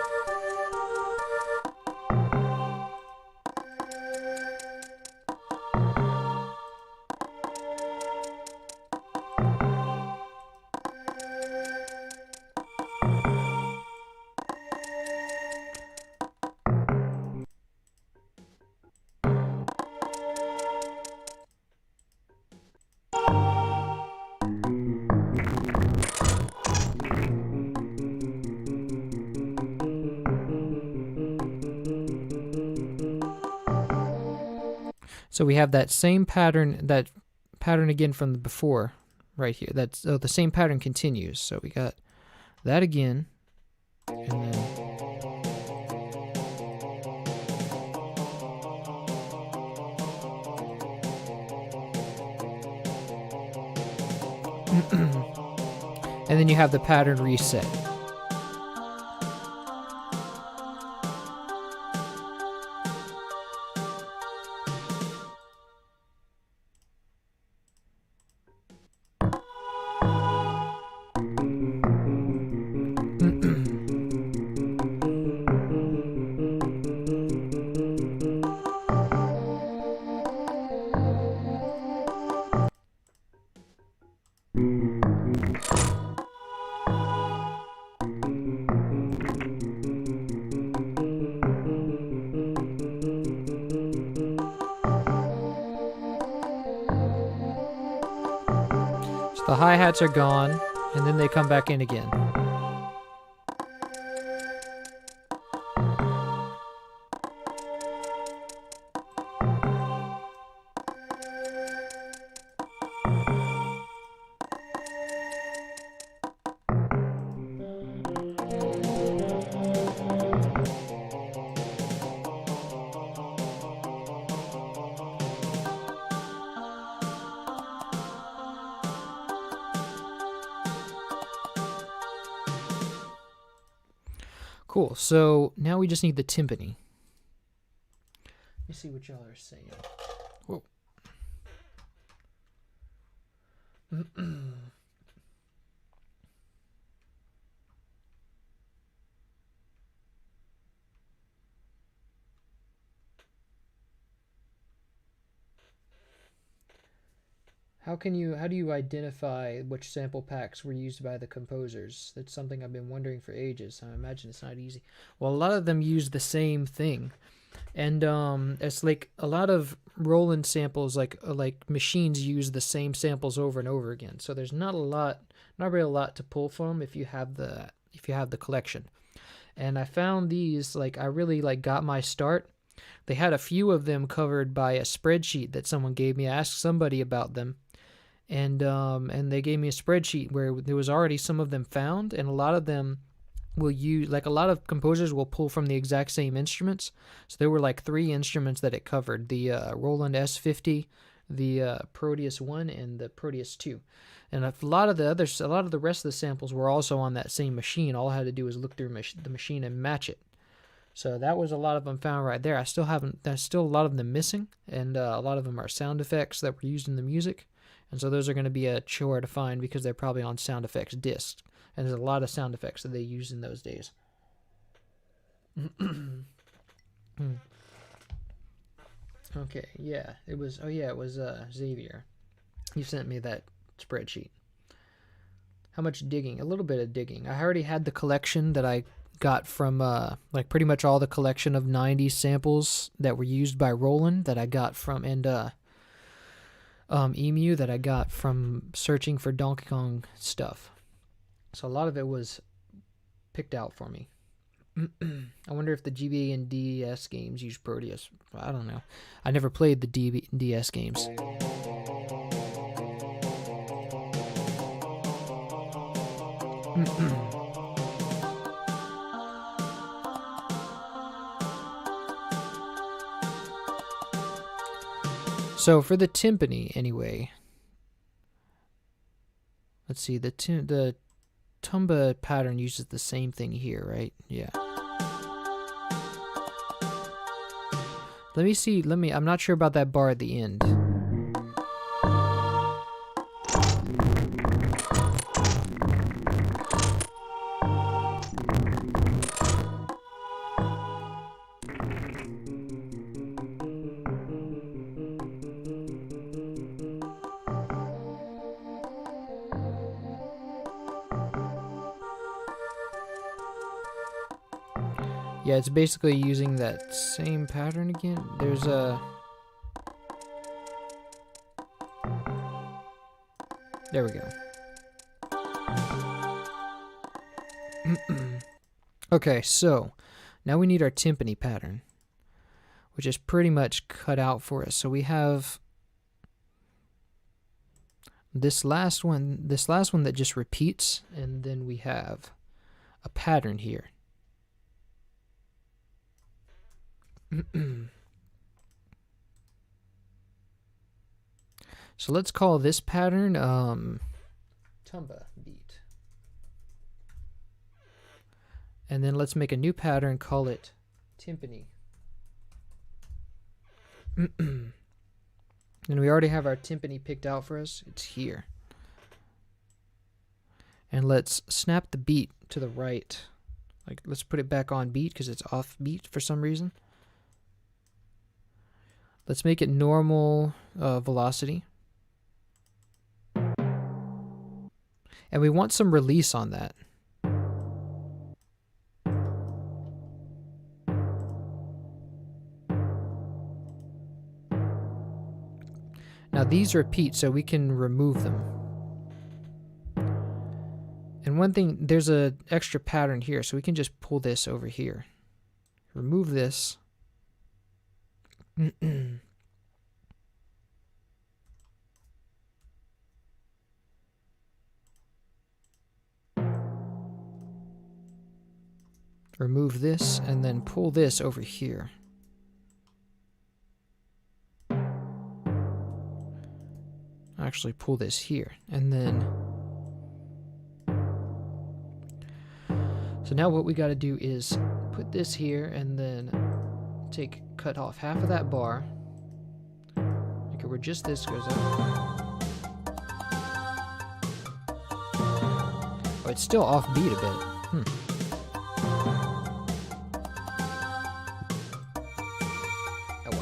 So we have that same pattern, again from the before, right here. That's the same pattern continues. So we got that again, and then and then you have the pattern reset. The hi-hats are gone, and then they come back in again. Cool, so now we just need the timpani. Let me see what y'all are saying. Whoa. How do you identify which sample packs were used by the composers? That's something I've been wondering for ages. I imagine it's not easy. Well, a lot of them use the same thing. And it's like a lot of Roland samples, like machines use the same samples over and over again. So there's not really a lot to pull from if you have the collection. And I found these, I really got my start. They had a few of them covered by a spreadsheet that someone gave me. I asked somebody about them. And they gave me a spreadsheet where there was already some of them found, and a lot of them will use, a lot of composers will pull from the exact same instruments. So there were 3 instruments that it covered: the Roland S50, the Proteus 1, and the Proteus 2. And a lot of the rest of the samples were also on that same machine. All I had to do was look through the machine and match it. So that was a lot of them found right there. There's still a lot of them missing, and a lot of them are sound effects that were used in the music. And so those are going to be a chore to find because they're probably on sound effects discs. And there's a lot of sound effects that they used in those days. Okay, yeah. It was Xavier. He sent me that spreadsheet. How much digging? A little bit of digging. I already had the collection that I got from, pretty much all the collection of 90s samples that were used by Roland that I got from, and, Emu that I got from searching for Donkey Kong stuff. So a lot of it was picked out for me. I wonder if the GBA and DS games use Proteus. I don't know. I never played the DS games. So for the timpani, anyway, let's see, the Tumba pattern uses the same thing here, right? Yeah. Let me see, I'm not sure about that bar at the end. Yeah, it's basically using that same pattern again. There's a... There we go. Okay, so now we need our timpani pattern, which is pretty much cut out for us. So we have this last one that just repeats, and then we have a pattern here. So let's call this pattern Tumba beat. And then let's make a new pattern, call it Timpani. And we already have our timpani picked out for us. It's here. And let's snap the beat to the right. Like, let's put it back on beat because it's off beat for some reason. Let's make it normal velocity. And we want some release on that. Now these repeat, so we can remove them. And one thing, there's an extra pattern here, so we can just pull this over here. Remove this. Remove this, and then pull this over here. Actually pull this here, and then... So now what we got to do is put this here, and then cut off half of that bar. Like where just this goes up. Oh, it's still off beat a bit.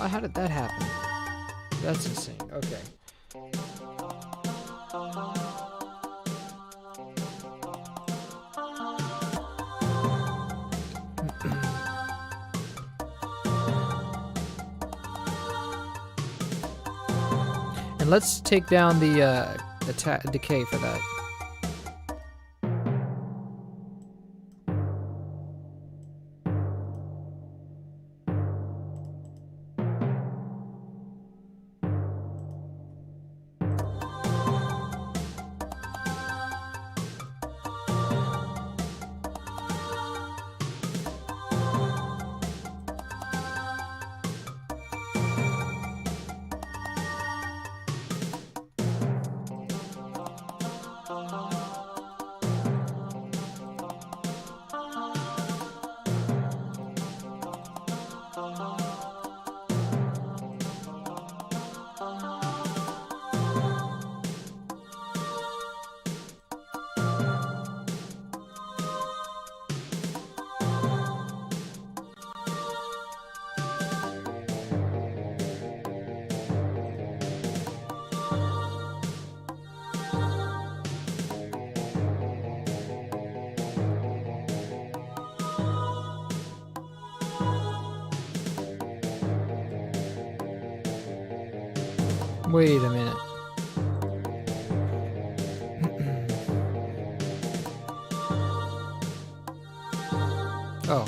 How did that happen? That's insane. Okay. And let's take down the decay for that. Wait a minute. Oh.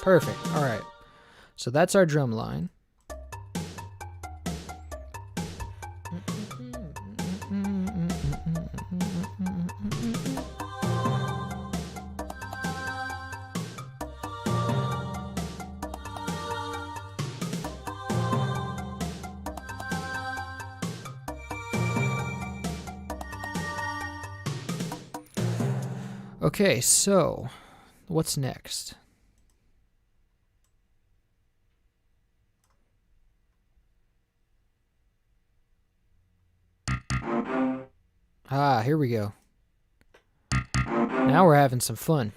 Perfect. All right. So that's our drum line. Okay, so what's next? Ah, here we go. Now we're having some fun.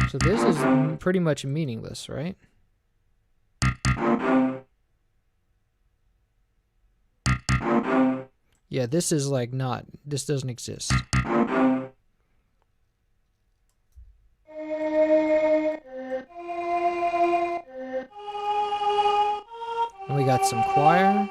So this is pretty much meaningless, right? Yeah, this is like not, this doesn't exist. And we got some choir.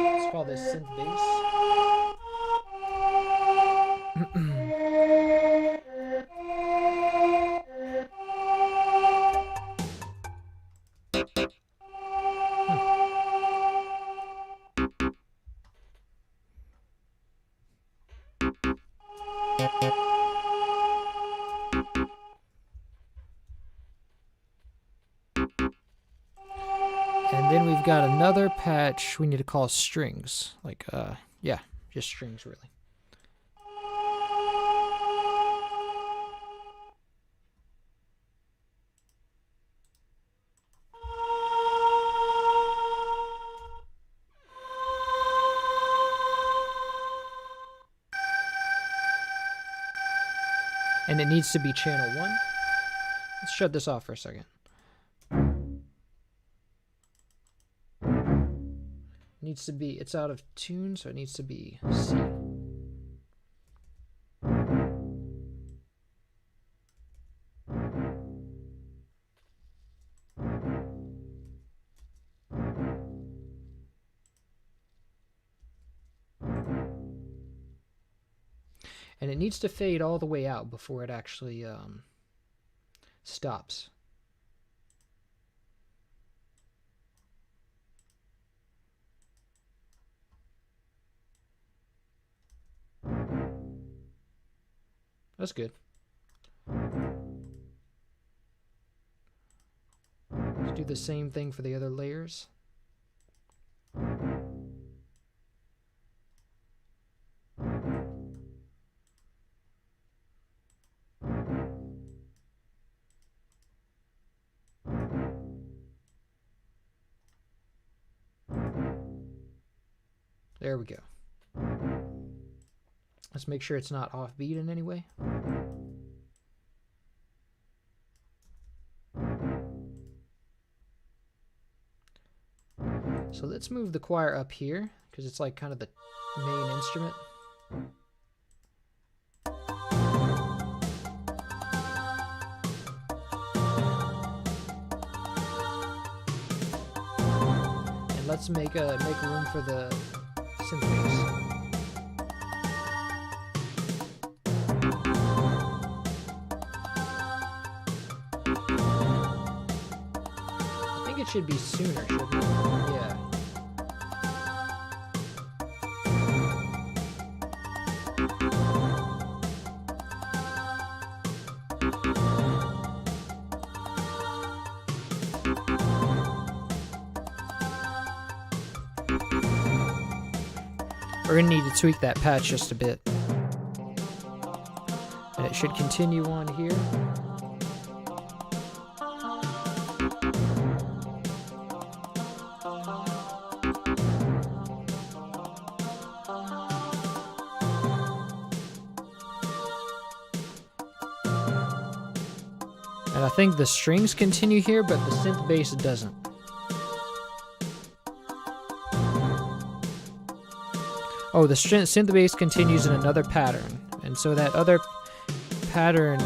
Let's call this synth bass. And then we've got another patch we need to call strings. Like, yeah, just strings, really. And it needs to be channel 1. Let's shut this off for a second. Needs to be, it's out of tune, so it needs to be C. And it needs to fade all the way out before it actually stops. That's good. Let's do the same thing for the other layers. There we go. Let's make sure it's not offbeat in any way. So let's move the choir up here, because it's like kind of the main instrument. And let's make room for the synth bass. It should be sooner, shouldn't it? Yeah. We're gonna need to tweak that patch just a bit. And it should continue on here. And I think the strings continue here, but the synth bass doesn't. Oh, the synth bass continues in another pattern. And so that other pattern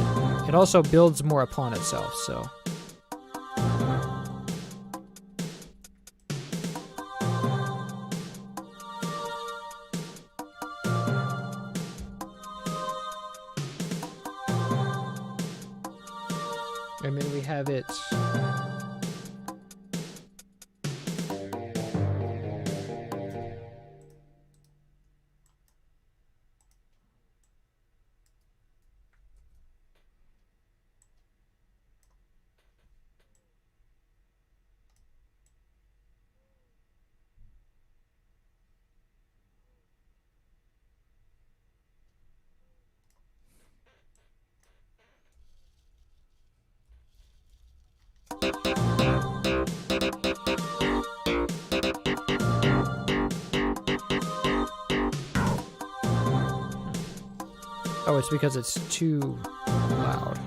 It also builds more upon itself, so. And then we have it. Oh, it's because it's too loud.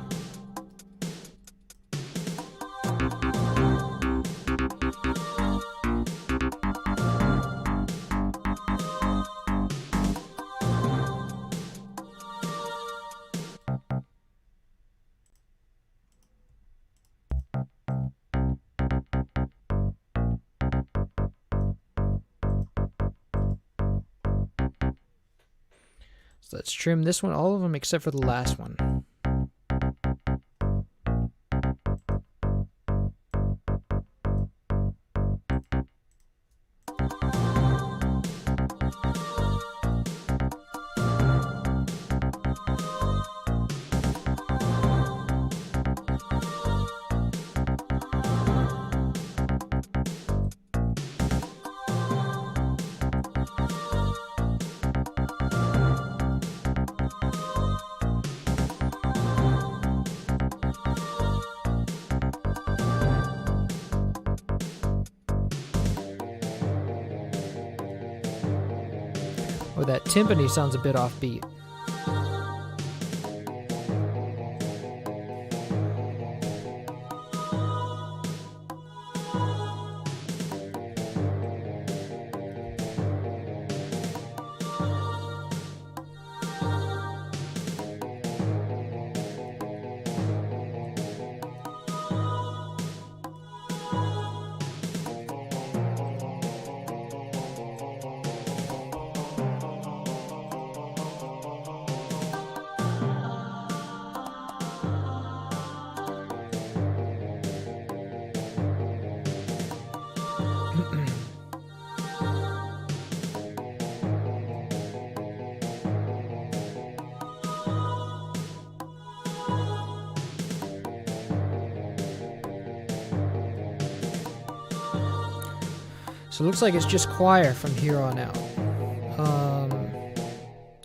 So let's trim this one, all of them except for the last one. Oh, that timpani sounds a bit offbeat. So it looks like it's just choir from here on out.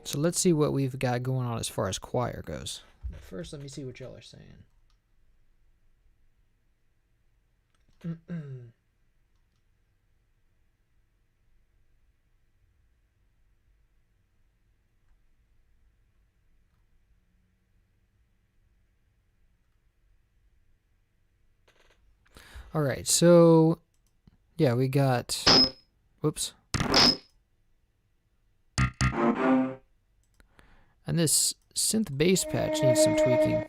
So let's see what we've got going on as far as choir goes. First, let me see what y'all are saying. All right, so yeah, we got, whoops. And this synth bass patch needs some tweaking.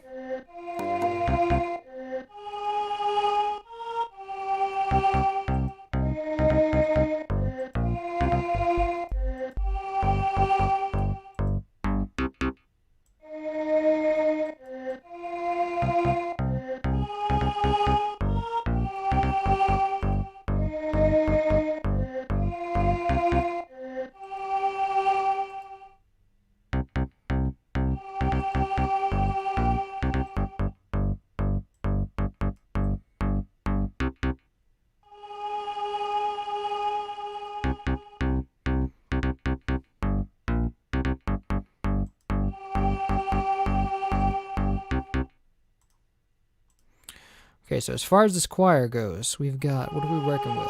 Okay, so as far as this choir goes, we've got, what are we working with?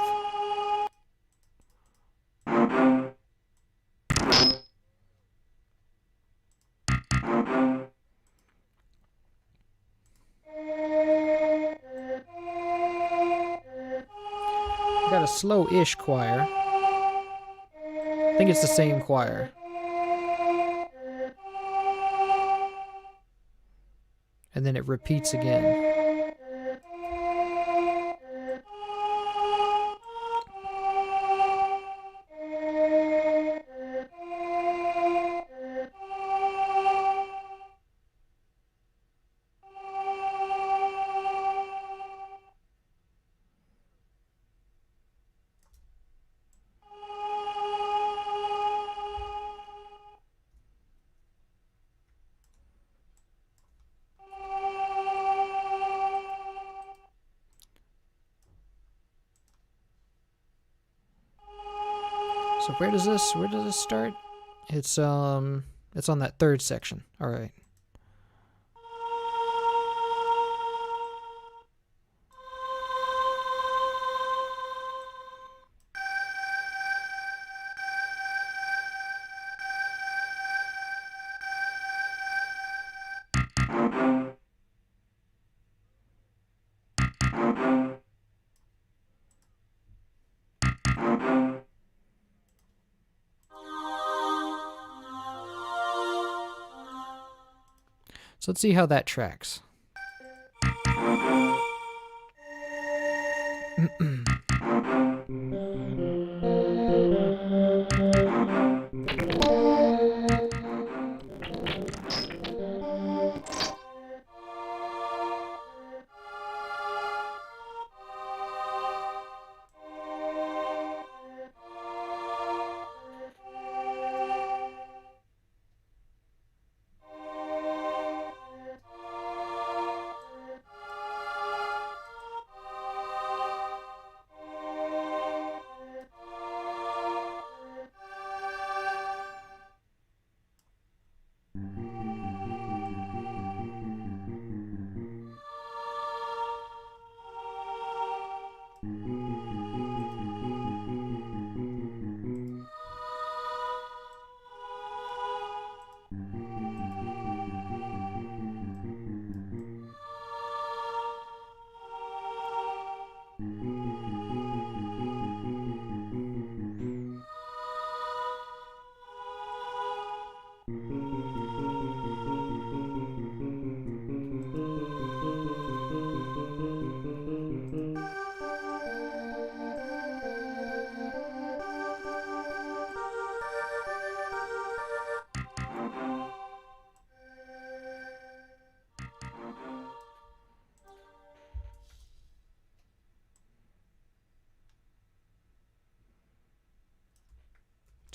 We've got a slow-ish choir. I think it's the same choir. And and then it repeats again. So where does this start? It's on that third section. All right. So let's see how that tracks.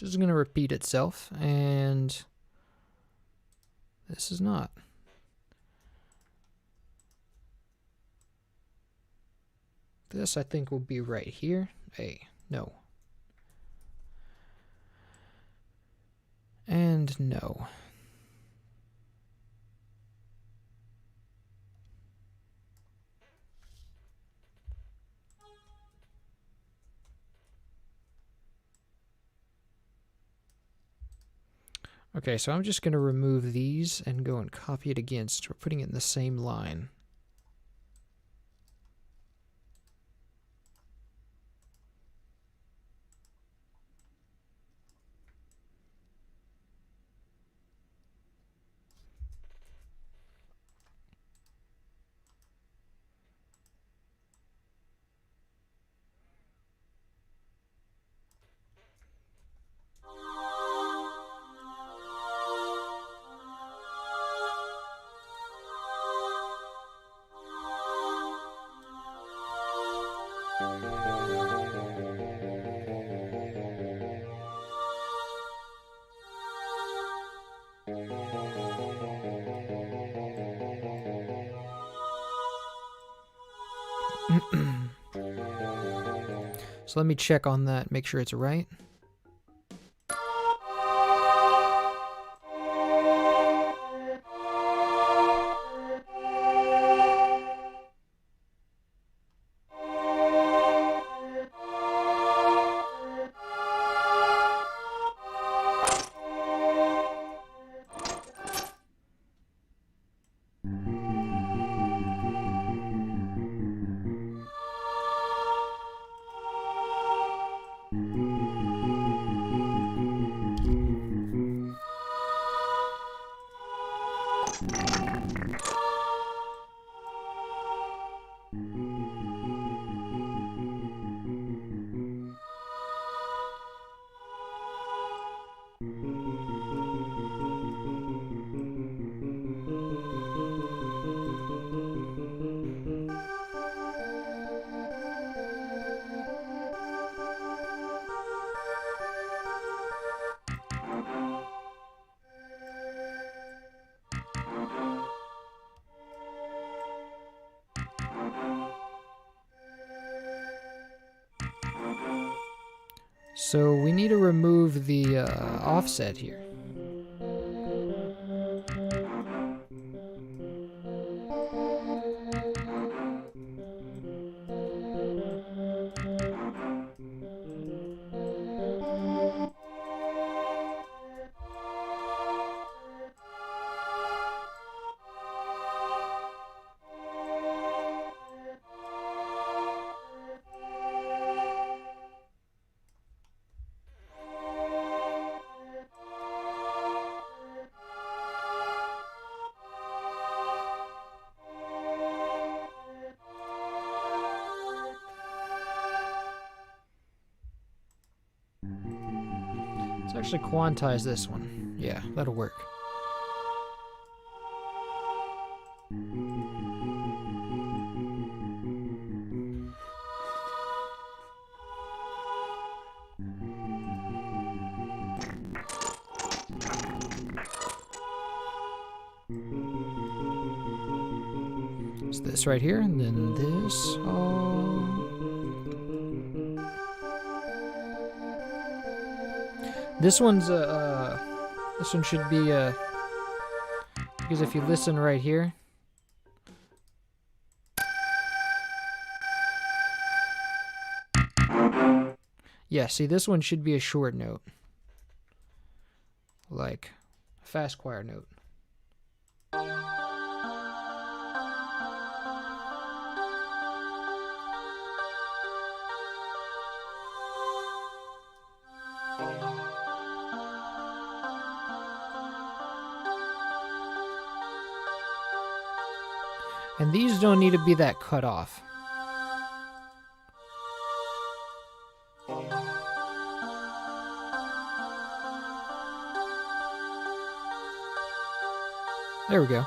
This is going to repeat itself, and this is not. This, I think, will be right here. Hey, no. And no. Okay, so I'm just going to remove these and go and copy it again, so we're putting it in the same line. So let me check on that, make sure it's right. So we need to remove the offset here. Let's actually quantize this one. Yeah, that'll work. It's this right here, and then this. This one's this one should be because if you listen right here, yeah, see, this one should be a short note, like a fast choir note. And these don't need to be that cut off. There we go.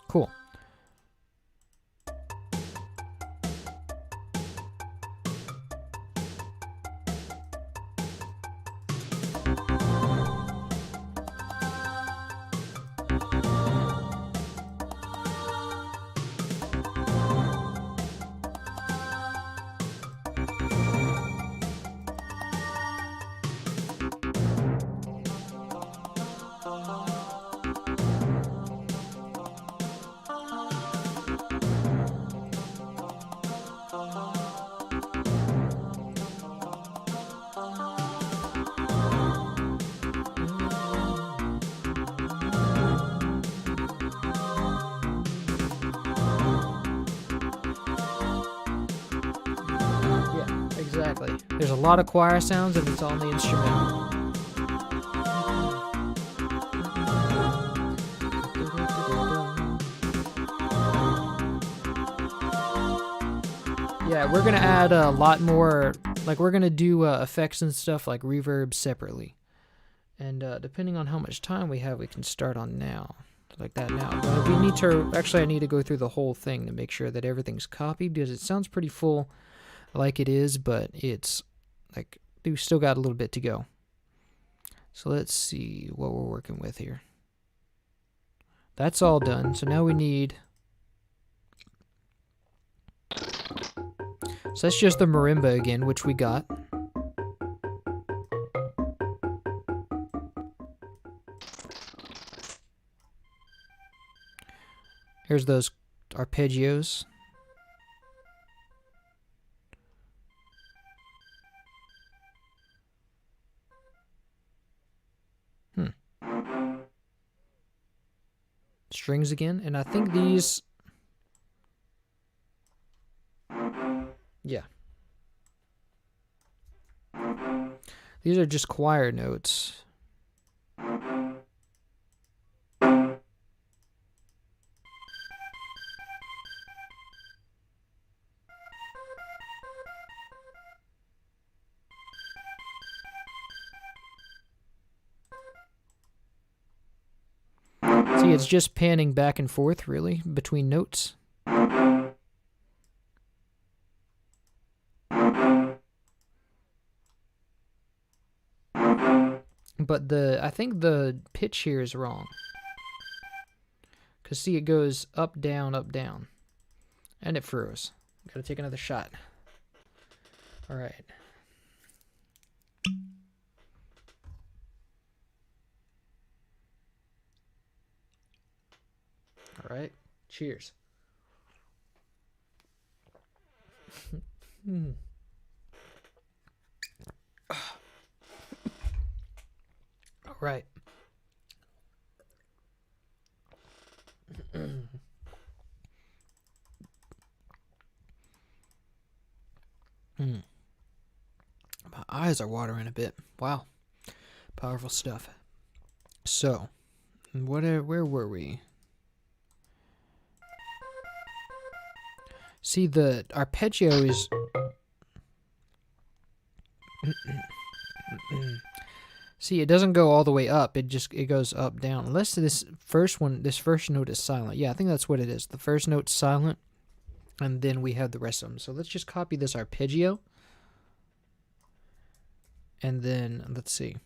Cool. Exactly. There's a lot of choir sounds and it's on the instrumental. Yeah, we're gonna add a lot more, like we're gonna do effects and stuff like reverb separately. And depending on how much time we have, we can start on now. Like that now. But we need to, actually I need to go through the whole thing to make sure that everything's copied because it sounds pretty full like it is, but it's like we still got a little bit to go. So let's see what we're working with here. That's all done. So now we need, so that's just the marimba again, which we got. Here's those arpeggios. Strings again, and I think these, yeah, these are just choir notes. See, it's just panning back and forth, really, between notes. But I think the pitch here is wrong. Because see, it goes up, down, and it froze. Gotta take another shot. Alright. All right. Cheers. All right. My eyes are watering a bit. Wow. Powerful stuff. So, where were we? See, the arpeggio is... See, it doesn't go all the way up. It goes up, down. Unless this first note is silent. Yeah, I think that's what it is. The first note's silent, and then we have the rest of them. So let's just copy this arpeggio. And then, let's see.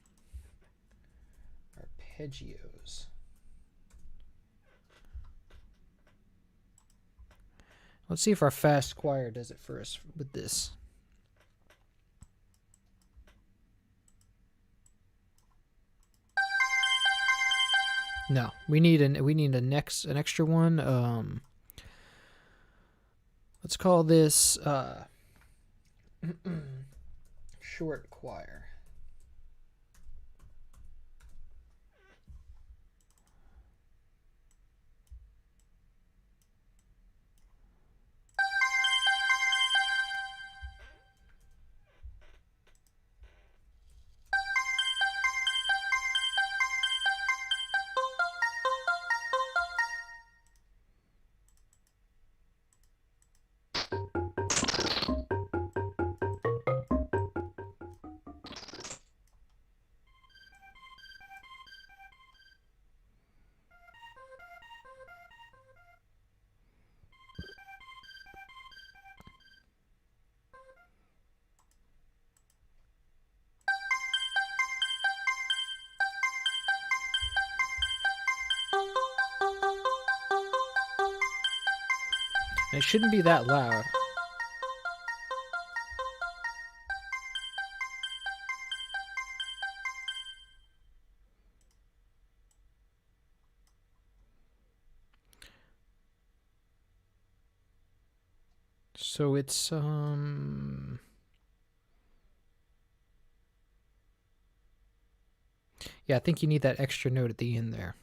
Arpeggios. Let's see if our fast choir does it for us with this. No, we need an extra one. Let's call this short choir. It shouldn't be that loud. So it's yeah, I think you need that extra note at the end there.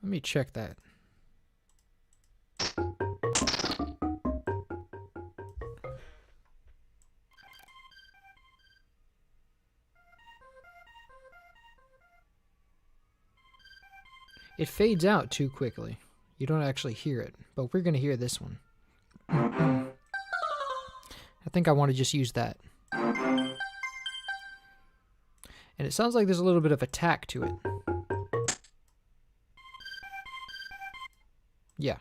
Let me check that. It fades out too quickly. You don't actually hear it, but we're going to hear this one. I think I want to just use that. And it sounds like there's a little bit of attack to it. Yeah.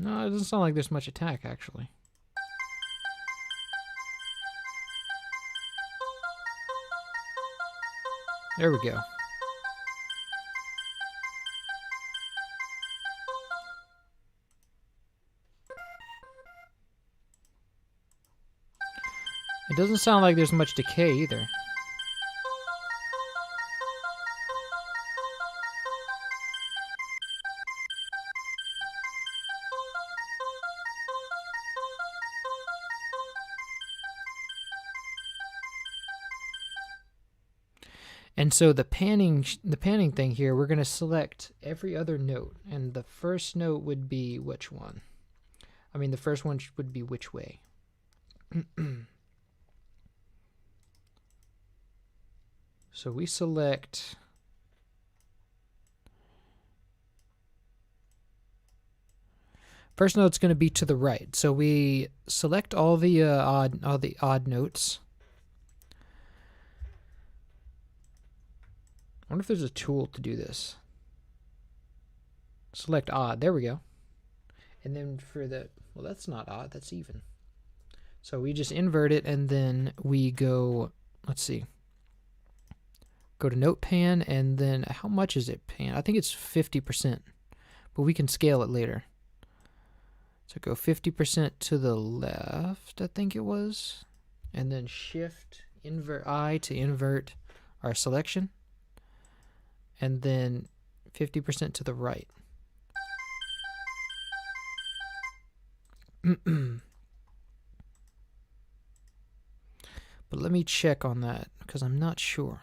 No, it doesn't sound like there's much attack, actually. There we go. It doesn't sound like there's much decay either. And so the panning thing here, we're going to select every other note, and the first note would be which one? I mean, the first one would be which way? So we select first note's going to be to the right. So we select all the odd notes. I wonder if there's a tool to do this. select odd. There we go. And then for the, well, that's not odd, that's even. So we just invert it, and then we go, let's see, go to note pan, and then how much is it pan? I think it's 50%, but we can scale it later. So go 50% to the left, I think it was, and then shift, invert I to invert our selection, and then 50% to the right. But let me check on that because I'm not sure.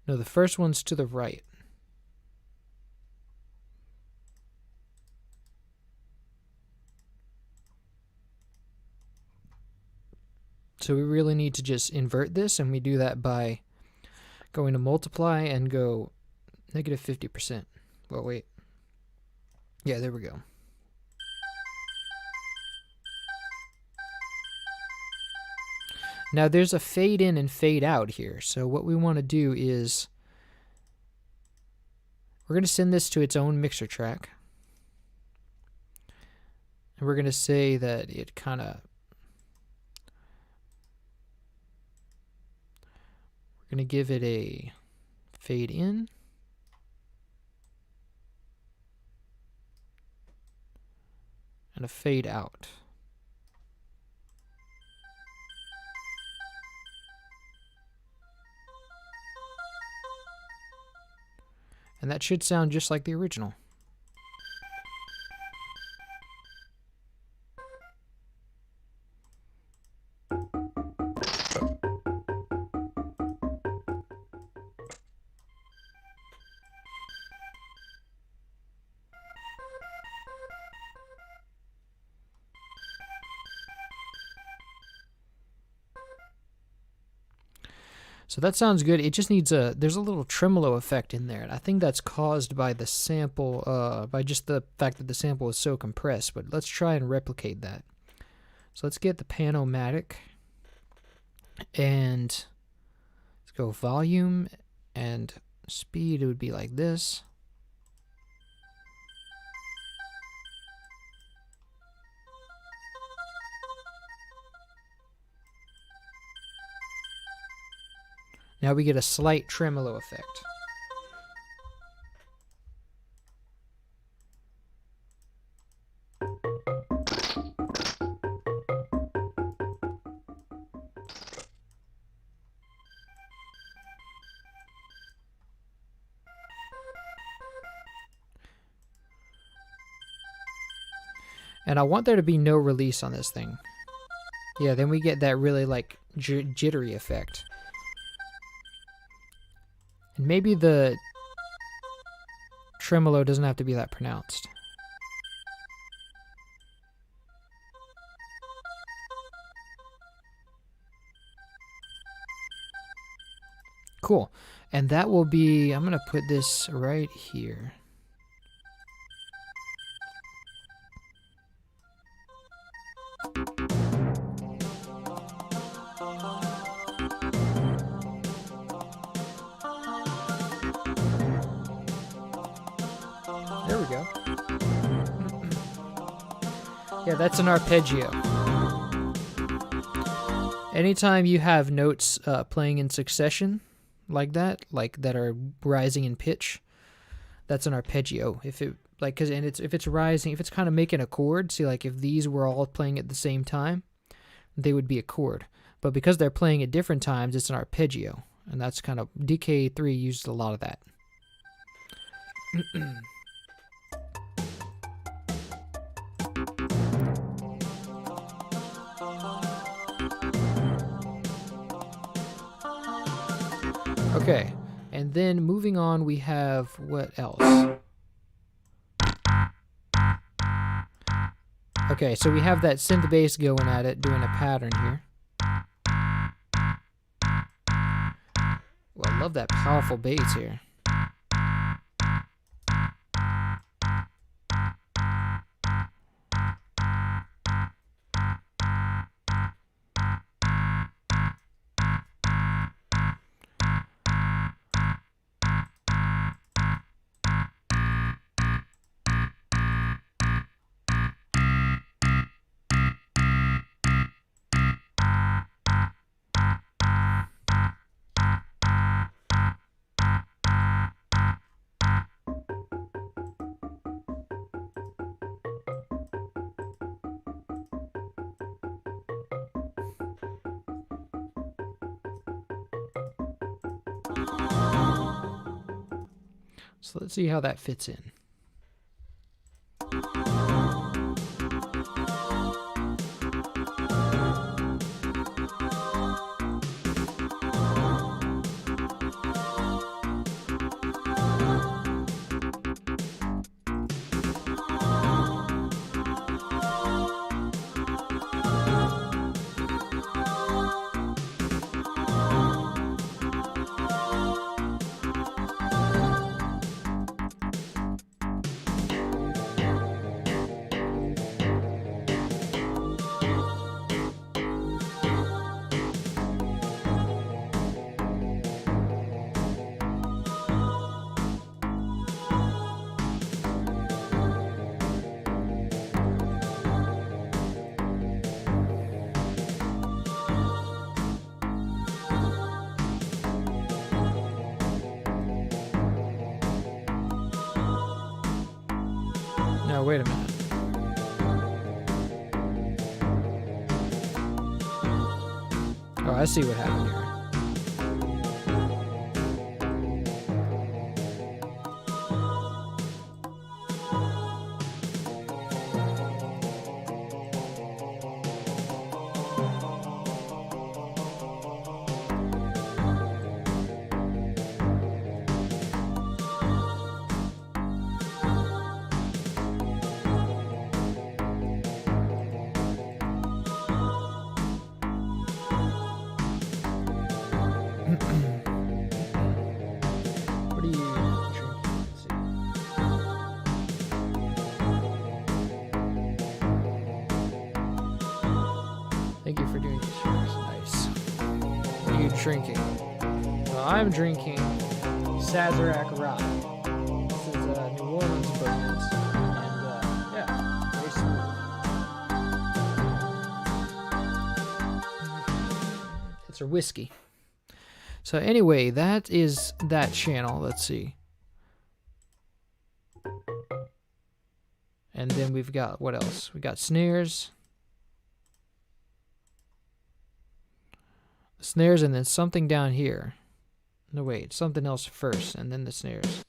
No, the first one's to the right. So we really need to just invert this, and we do that by going to multiply and go negative 50%. Well, wait. Yeah, there we go. Now there's a fade in and fade out here. So what we want to do is we're going to send this to its own mixer track. And we're going to say that it kind of, we're going to give it a fade in. And a fade out. And that should sound just like the original. So that sounds good. It just needs there's a little tremolo effect in there. And I think that's caused by the sample, by just the fact that the sample is so compressed. But let's try and replicate that. So let's get the Panomatic. And let's go volume and speed. It would be like this. Now we get a slight tremolo effect. And I want there to be no release on this thing. Yeah, then we get that really like jittery effect. And maybe the tremolo doesn't have to be that pronounced. Cool. And that will be, I'm going to put this right here. There we go. Yeah, that's an arpeggio. Anytime you have notes playing in succession like that are rising in pitch, that's an arpeggio. If it if it's rising, if it's kind of making a chord, see, like if these were all playing at the same time, they would be a chord. But because they're playing at different times, it's an arpeggio, and that's kind of DK3 used a lot of that. Okay, and then moving on, we have what else? Okay, so we have that synth bass going at it, doing a pattern here. Well, I love that powerful bass here. So let's see how that fits in. Now, wait a minute. Oh, I see what happened here. What are you drinking? Let's see. Thank you for doing this. Nice. What are you drinking? Well, I'm drinking Sazerac Rye. This is New Orleans brand, and yeah, very smooth. It's a whiskey. So anyway, that is that channel. Let's see. And then we've got, what else? We got snares. Snares and then something down here. No, wait, something else first and then the snares.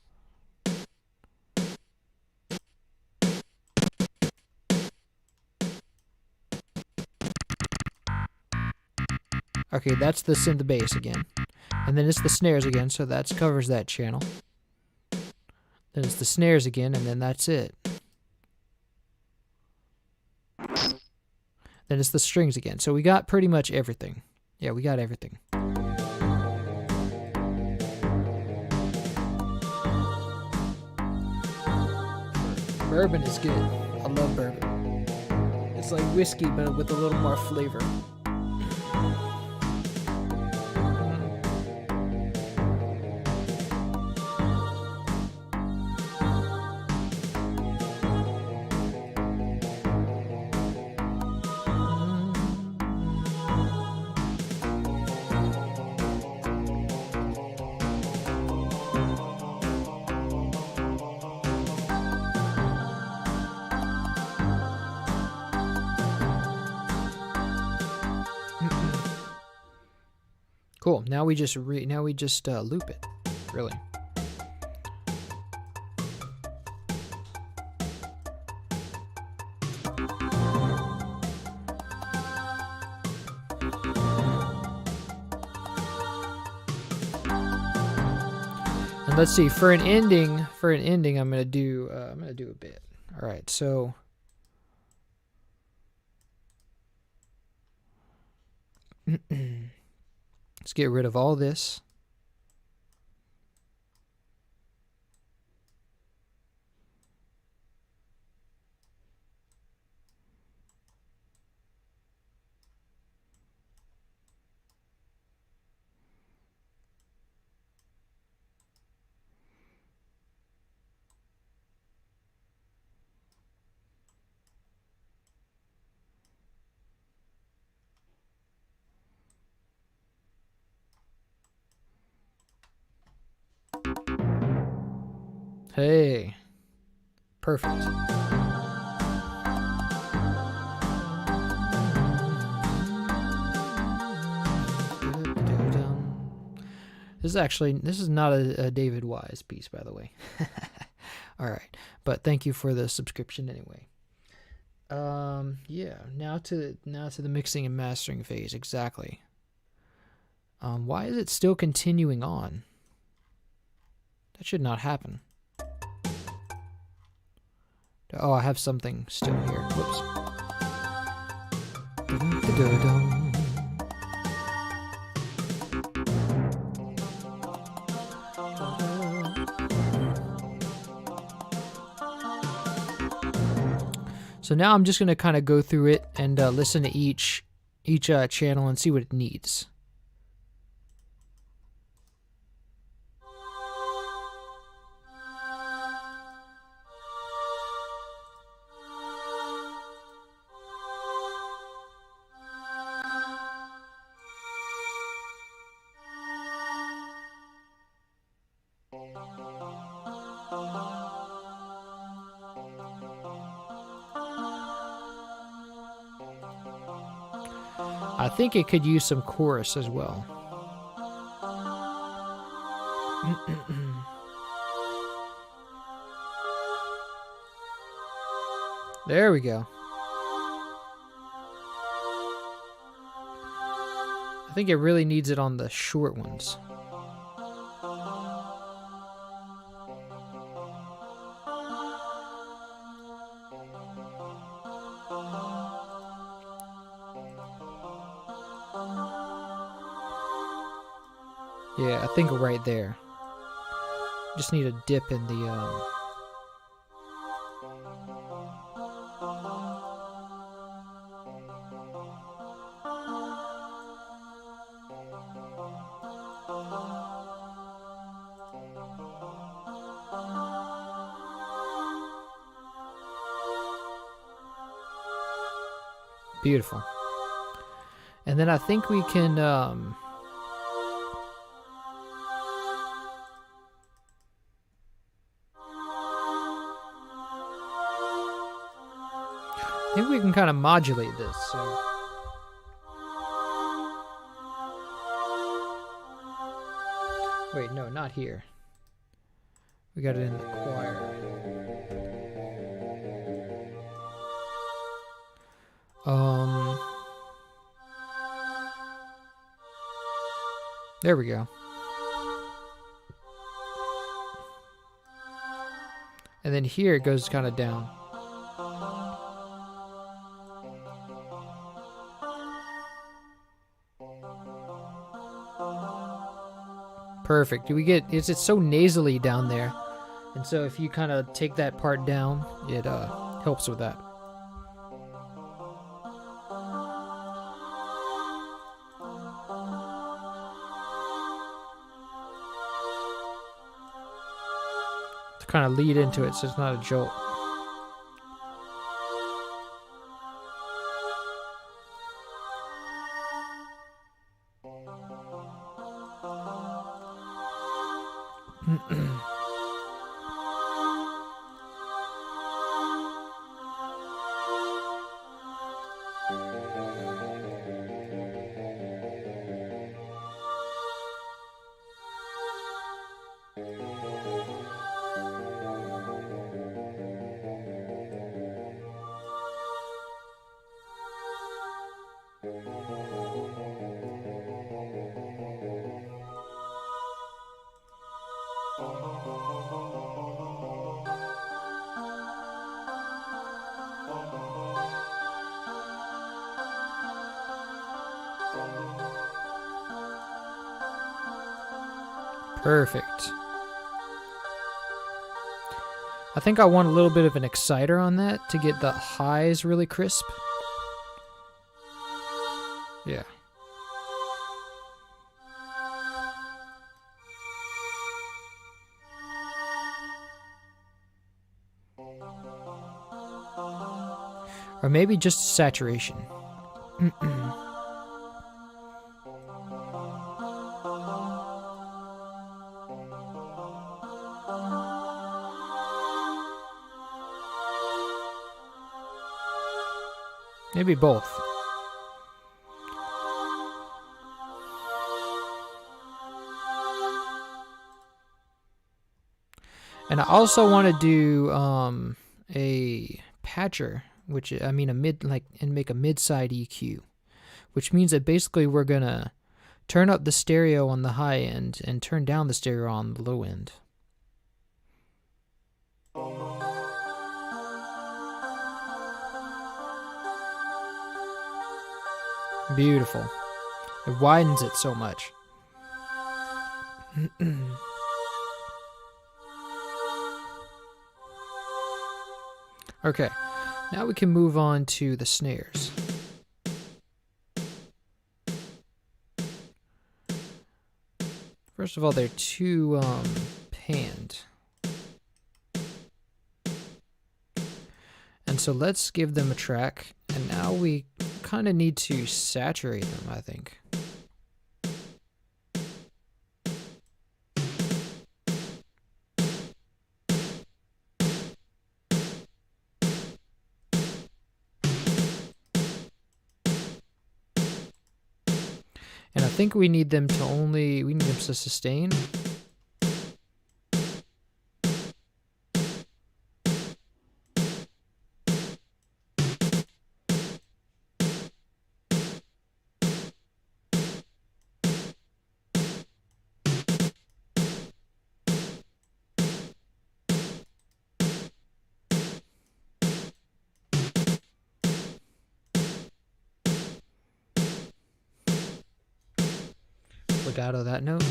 Okay, that's the synth bass again. And then it's the snares again, so that covers that channel. Then it's the snares again, and then that's it. Then it's the strings again. So we got pretty much everything. Yeah, we got everything. Bourbon is good. I love bourbon. It's like whiskey, but with a little more flavor. Cool. Now we just loop it, really. And let's see, for an ending, I'm gonna do a bit. All right, so. Let's get rid of all this. Hey, perfect. This is not a David Wise piece, by the way. All right, but thank you for the subscription anyway. Yeah, now to the mixing and mastering phase. Exactly. Why is it still continuing on? That should not happen. Oh, I have something still here. Whoops. So now I'm just going to kind of go through it and listen to each channel and see what it needs. I think it could use some chorus as well. There we go. I think it really needs it on the short ones. Yeah, I think right there. Just need a dip in the Beautiful. And then I think we can kind of modulate this. So wait, no, not here. We got it in the choir. There we go. And then here it goes kind of down. Perfect. Do we get? It's so nasally down there, and so if you kind of take that part down, it helps with that. To kind of lead into it, so it's not a jolt. Perfect. I think I want a little bit of an exciter on that to get the highs really crisp. Yeah. Or maybe just saturation. Maybe both. And I also want to do a patcher, which I mean and make a mid-side EQ, which means that basically we're gonna turn up the stereo on the high end and turn down the stereo on the low end. Beautiful. It widens it so much. Okay, now we can move on to the snares. First of all, they're too panned. And so let's give them a track, and now we kind of need to saturate them, I think. And I think we need them to sustain. Legato that note.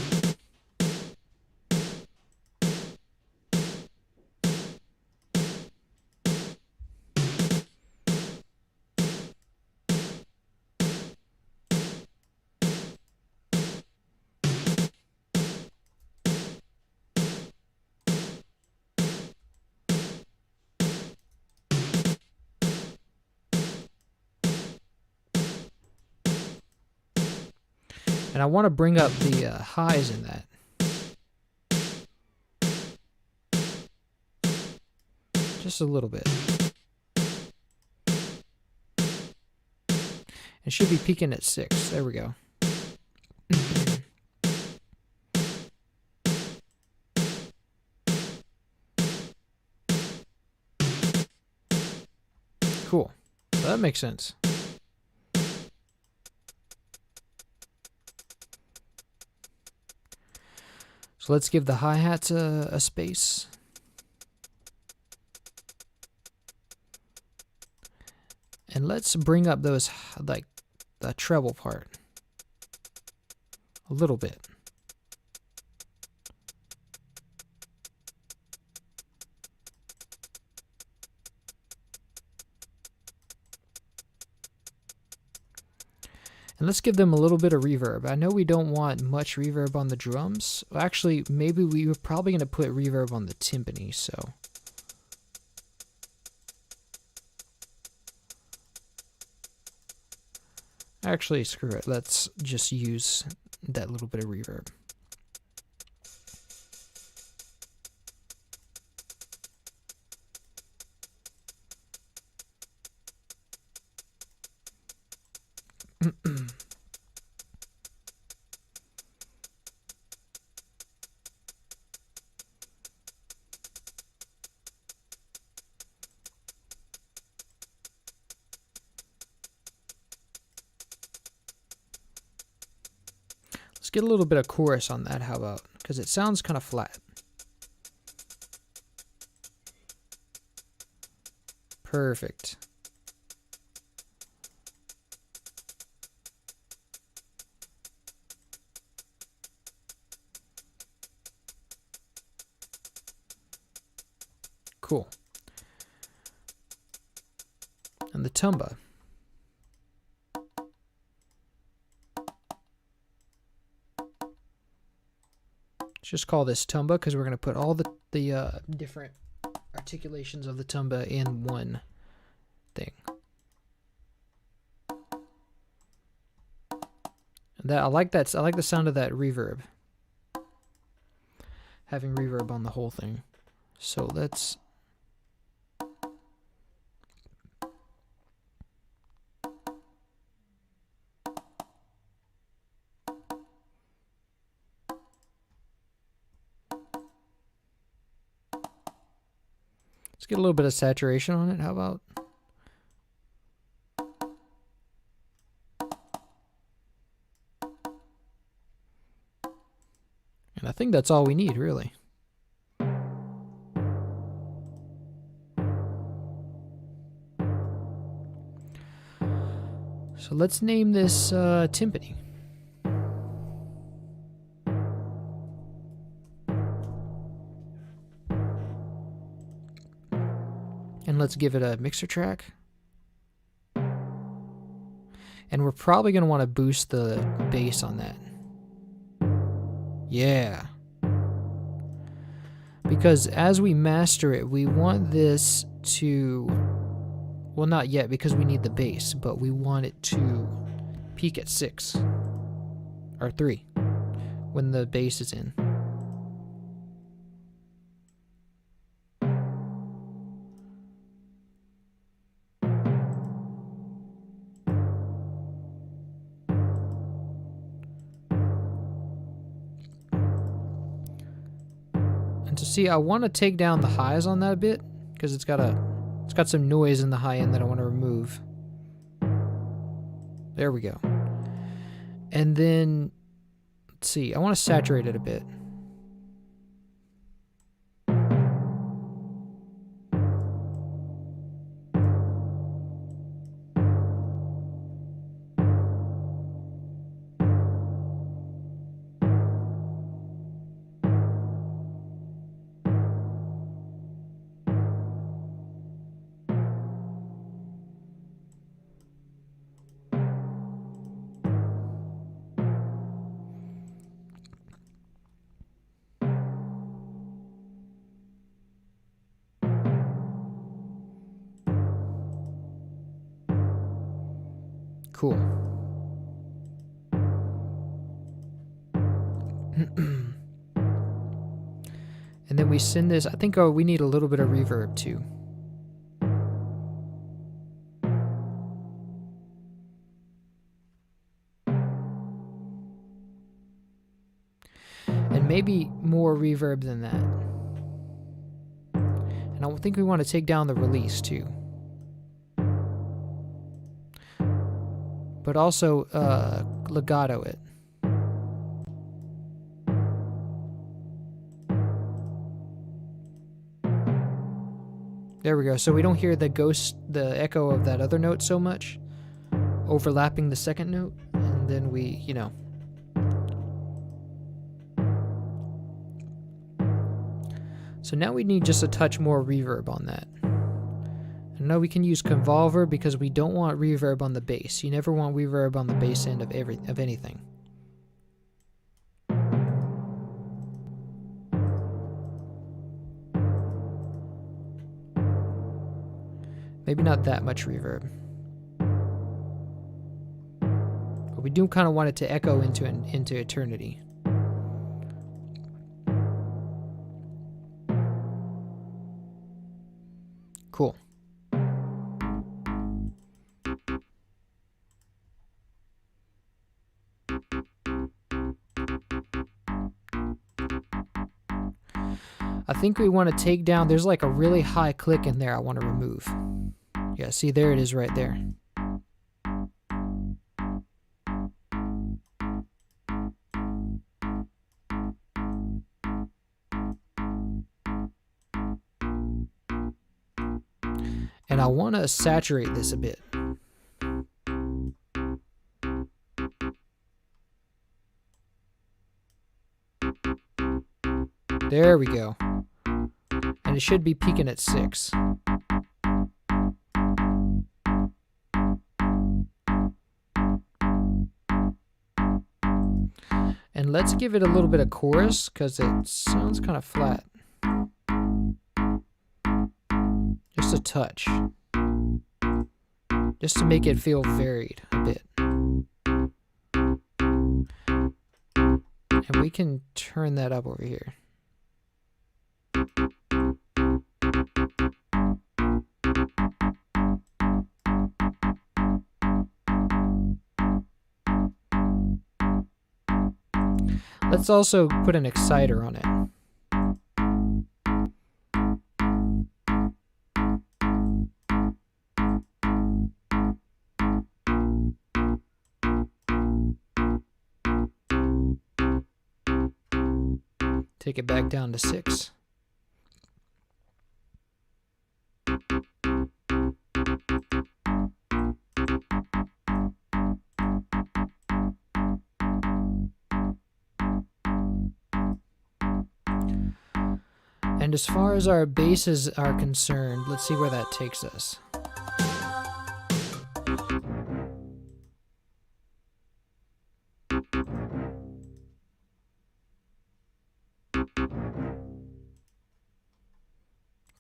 And I want to bring up the highs in that. Just a little bit. It should be peaking at 6. There we go. Cool. That makes sense. So let's give the hi-hats a space. And let's bring up those, like, the treble part a little bit. And let's give them a little bit of reverb. I know we don't want much reverb on the drums. Actually, maybe we were probably going to put reverb on the timpani, so. Actually, screw it. Let's just use that little bit of reverb. Let's get a little bit of chorus on that, how about? Because it sounds kind of flat. Perfect. Cool. And the tumba. Just call this tumba because we're going to put all the different articulations of the tumba in one thing. And that I like that. I like the sound of that reverb. Having reverb on the whole thing. So let's. Let's get a little bit of saturation on it. How about? And I think that's all we need, really. So let's name this Timpani. And let's give it a mixer track. And we're probably going to want to boost the bass on that. Yeah. Because as we master it, we want this to... Well, not yet because we need the bass, but we want it to peak at 6. Or 3. When the bass is in. See, I want to take down the highs on that a bit because it's got some noise in the high end that I want to remove. There we go. And then let's see, I want to saturate it a bit. Cool. And then we send this, I think we need a little bit of reverb too. And maybe more reverb than that. And I think we want to take down the release too. But also legato it. There we go. So we don't hear the echo of that other note so much, overlapping the second note, and then we, you know. So now we need just a touch more reverb on that. And now we can use convolver because we don't want reverb on the bass. You never want reverb on the bass end of anything. Maybe not that much reverb. But we do kind of want it to echo into eternity. Cool. I think we want to take down, there's like a really high click in there I want to remove. Yeah, see, there it is right there. And I want to saturate this a bit. There we go. And it should be peaking at 6. And let's give it a little bit of chorus because it sounds kind of flat. Just a touch. Just to make it feel varied a bit. And we can turn that up over here. Let's also put an exciter on it. Take it back down to 6. And as far as our basses are concerned, let's see where that takes us.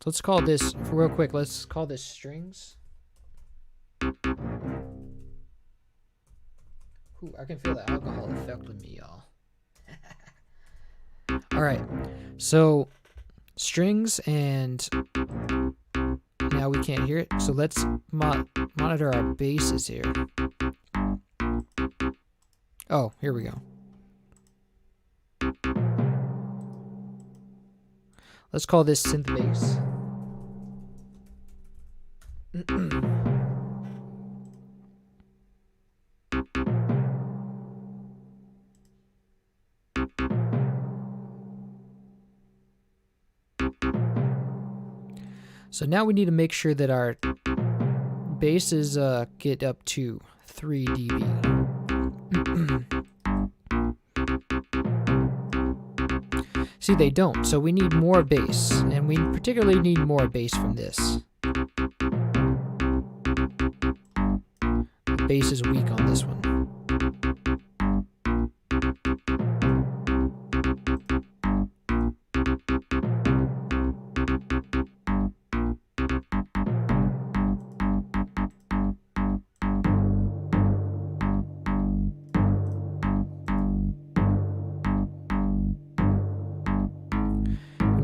So let's call this, real quick, let's call this strings. Ooh, I can feel the alcohol effect with me, y'all. All right, so strings, and now we can't hear it. So let's monitor our basses here. Oh, here we go. Let's call this synth bass. So now we need to make sure that our basses get up to 3 dB. See, they don't, so we need more bass, and we particularly need more bass from this. The bass is weak on this one.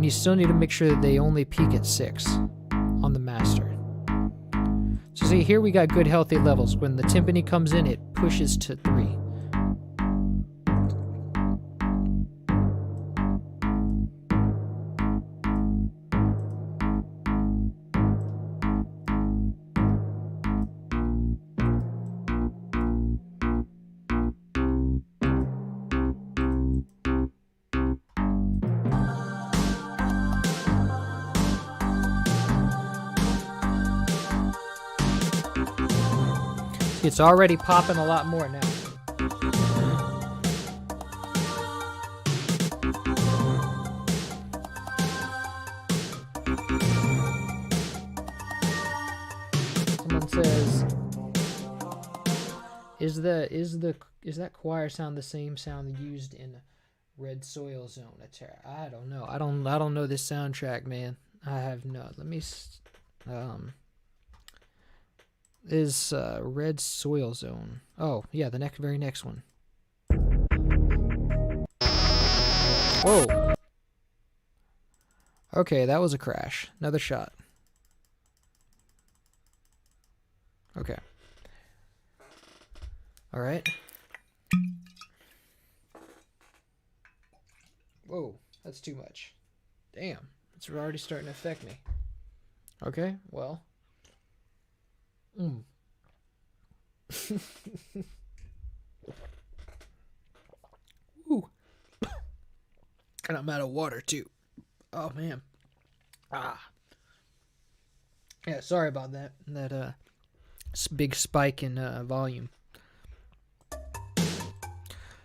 You still need to make sure that they only peak at 6 on the master. So see, here we got good healthy levels. When the timpani comes in, it pushes to 3. It's already popping a lot more now. Someone says, is that choir sound the same sound used in Red Soil Zone? I don't know. I don't know this soundtrack, man. I have no. Let me is Red Soil Zone. Oh, yeah, the very next one. Whoa. Okay, that was a crash. Another shot. Okay. All right. Whoa, that's too much. Damn, it's already starting to affect me. Okay, well. Ooh. And I'm out of water too. Oh man. Yeah, sorry about that. That big spike in volume.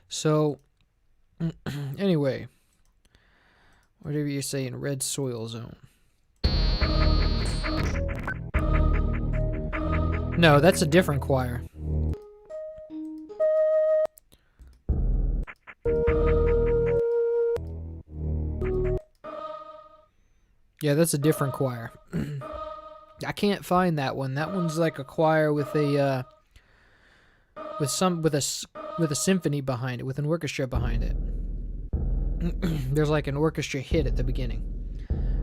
So anyway, whatever you say in Red Soil Zone. No, that's a different choir. Yeah, that's a different choir. I can't find that one. That one's like a choir with a with a symphony behind it, with an orchestra behind it. There's like an orchestra hit at the beginning.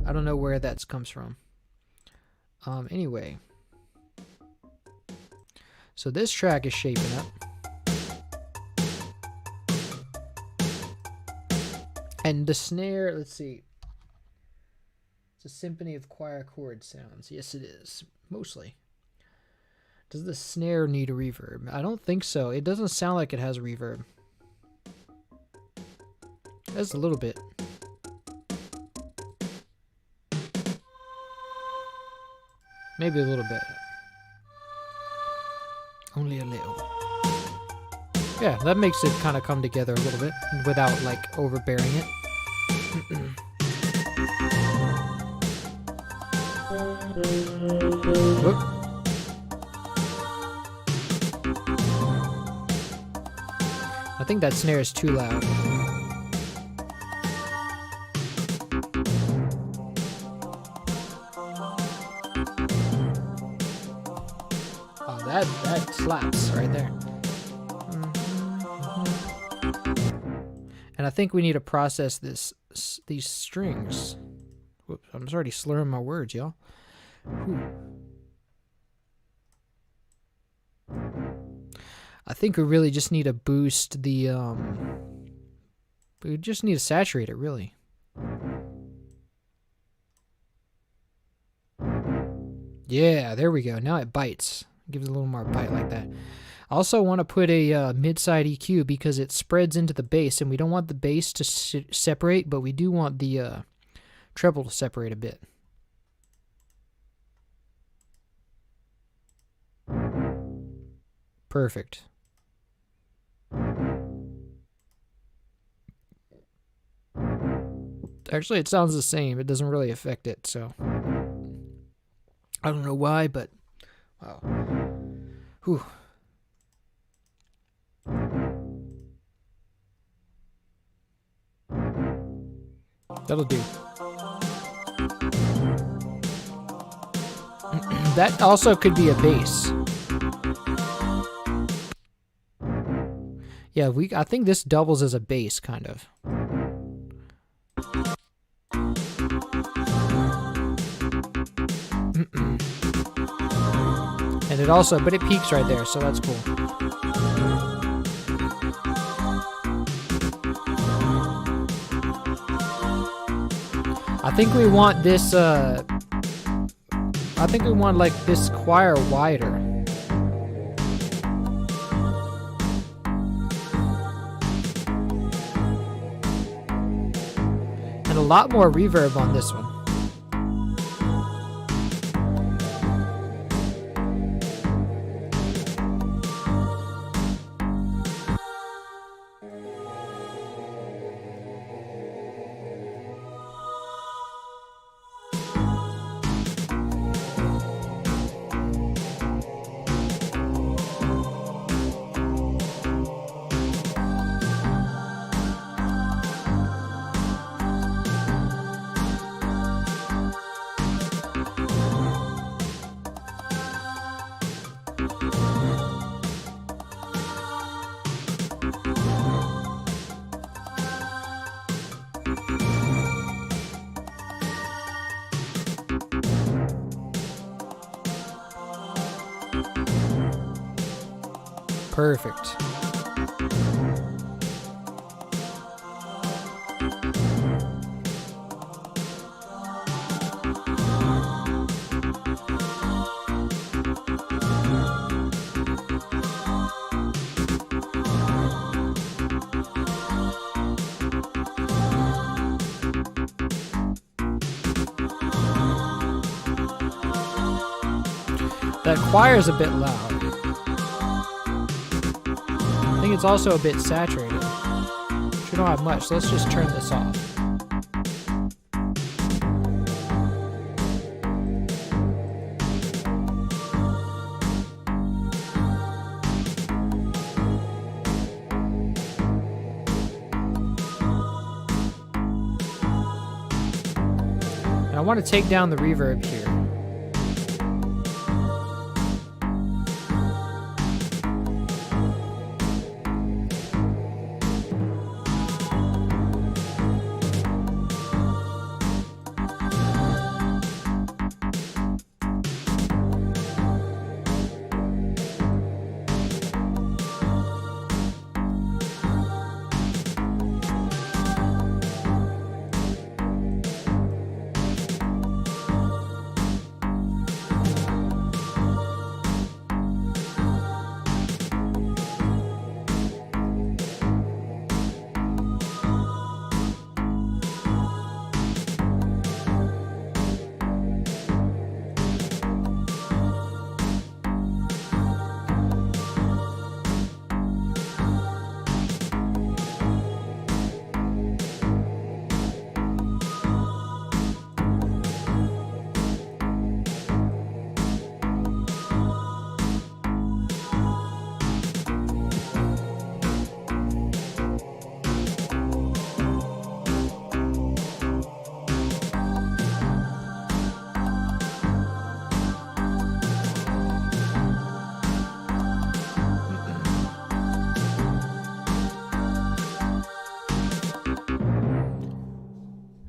I don't know where that comes from. Anyway. So this track is shaping up. And the snare, let's see. It's a symphony of choir chord sounds. Yes, it is. Mostly. Does the snare need a reverb? I don't think so. It doesn't sound like it has a reverb. It has a little bit. Maybe a little bit. Only a little. Yeah, that makes it kind of come together a little bit without like overbearing it. Whoop. I think that snare is too loud. Oh, that slaps right there. And I think we need to process these strings. Whoops, I'm already slurring my words, y'all. I think we really just need to boost the, we just need to saturate it, really. Yeah, there we go. Now it bites. Gives it a little more bite like that. I also want to put a mid-side EQ because it spreads into the bass, and we don't want the bass to separate, but we do want the treble to separate a bit. Perfect. Actually, it sounds the same. It doesn't really affect it, so I don't know why, but wow. Whew. That'll do. That also could be a bass. Yeah, I think this doubles as a bass, kind of. And it also, but it peaks right there, so that's cool. I think we want this, I think we want like this choir wider. And a lot more reverb on this one. Perfect. That choir's a bit loud. I think it's also a bit saturated. We don't have much, so let's just turn this off. And I want to take down the reverb here.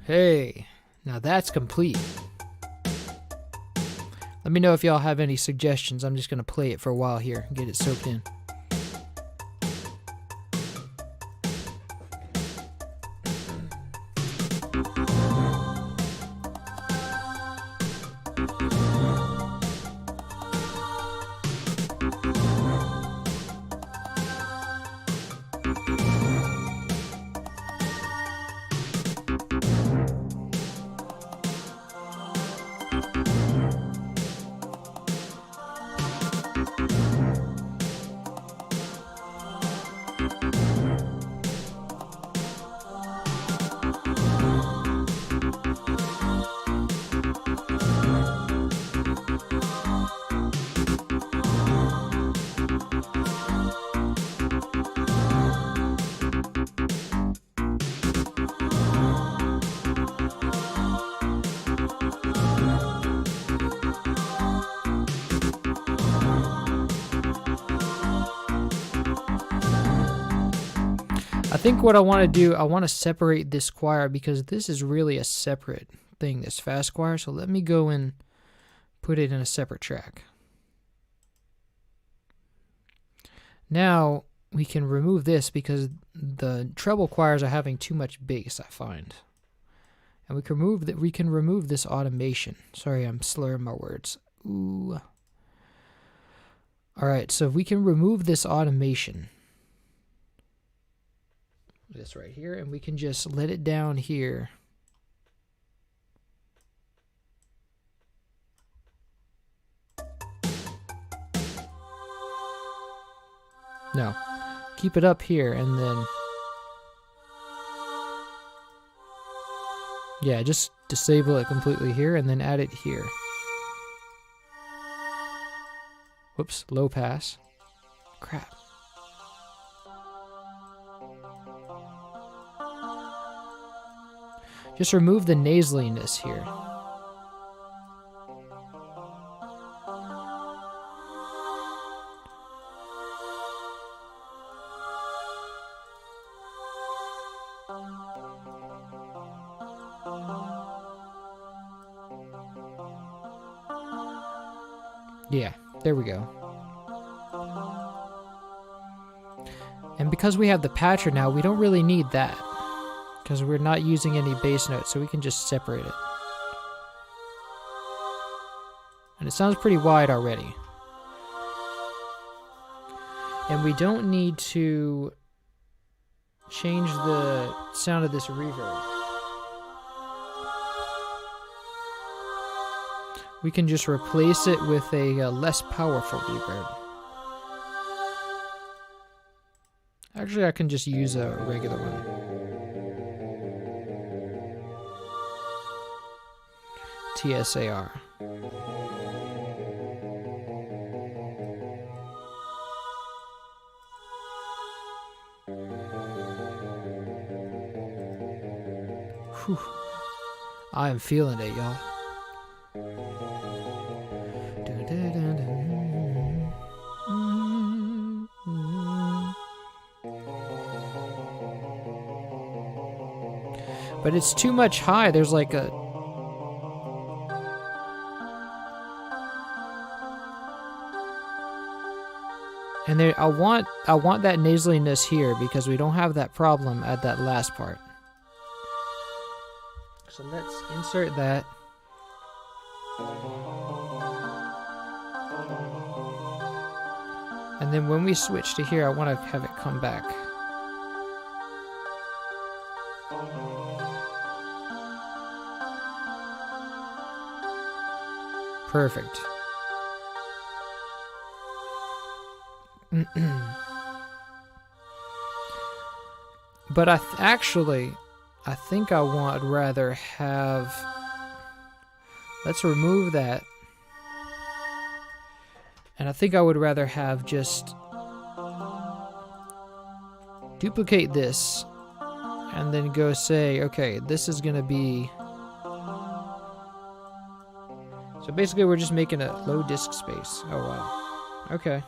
Hey, now that's complete. Let me know if y'all have any suggestions. I'm just going to play it for a while here and get it soaked in. I think what I want to do, I want to separate this choir because this is really a separate thing, this fast choir. So let me go and put it in a separate track. Now we can remove this because the treble choirs are having too much bass, I find. And we can remove this automation. Sorry, I'm slurring my words. Ooh. All right, so if we can remove this automation, this right here, and we can just let it down here. No, keep it up here, and then yeah, just disable it completely here and then add it here. Whoops, low pass. Crap. Just remove the nasaliness here. Yeah, there we go. And because we have the patcher now, we don't really need that, because we're not using any bass notes, so we can just separate it. And it sounds pretty wide already. And we don't need to change the sound of this reverb. We can just replace it with a less powerful reverb. Actually, I can just use a regular one. TSAR. Whew. I am feeling it, y'all. But it's too much high. There's like a... And there, I want that nasaliness here because we don't have that problem at that last part. So let's insert that. And then when we switch to here, I want to have it come back. Perfect. But I think I would rather have... Let's remove that. And I think I would rather have just duplicate this and then go say, okay, this is going to be... So basically we're just making a low disk space. Oh wow. Okay.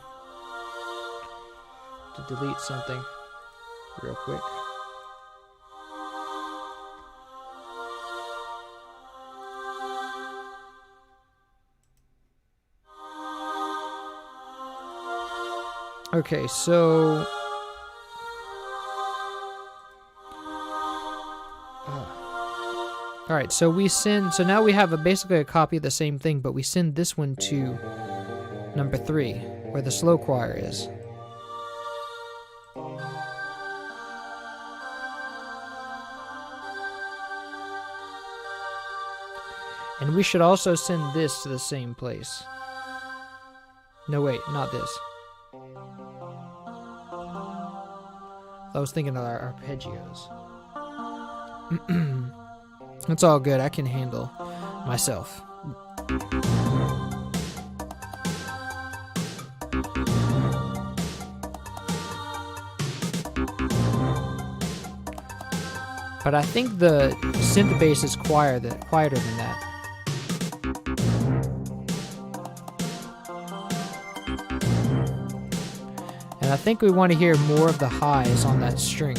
To delete something real quick. Okay, so... Alright, so we send... So now we have basically a copy of the same thing, but we send this one to number 3, where the slow choir is. And we should also send this to the same place. No, wait, not this. I was thinking of our arpeggios. It's all good. I can handle myself. But I think the synth bass is quieter than that. And I think we want to hear more of the highs on that string.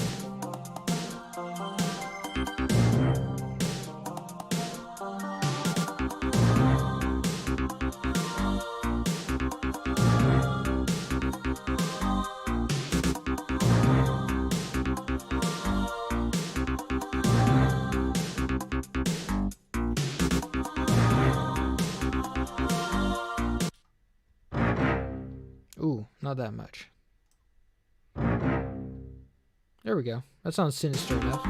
Ooh, not that much. There we go. That sounds sinister enough.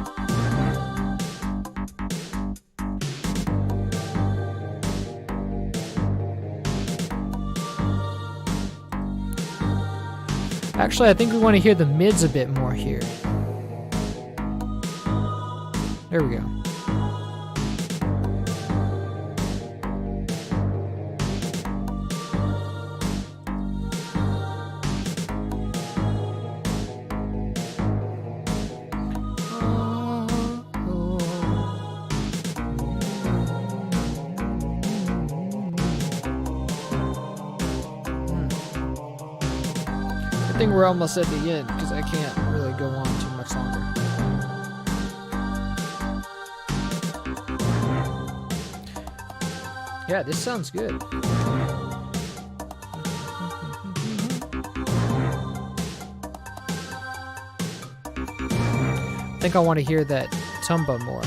Actually, I think we want to hear the mids a bit more here. There we go. I think we're almost at the end because I can't really go on too much longer. Yeah, this sounds good. I think I want to hear that Tumba more.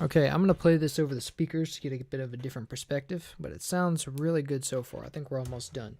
Okay, I'm going to play this over the speakers to get a bit of a different perspective, but it sounds really good so far. I think we're almost done.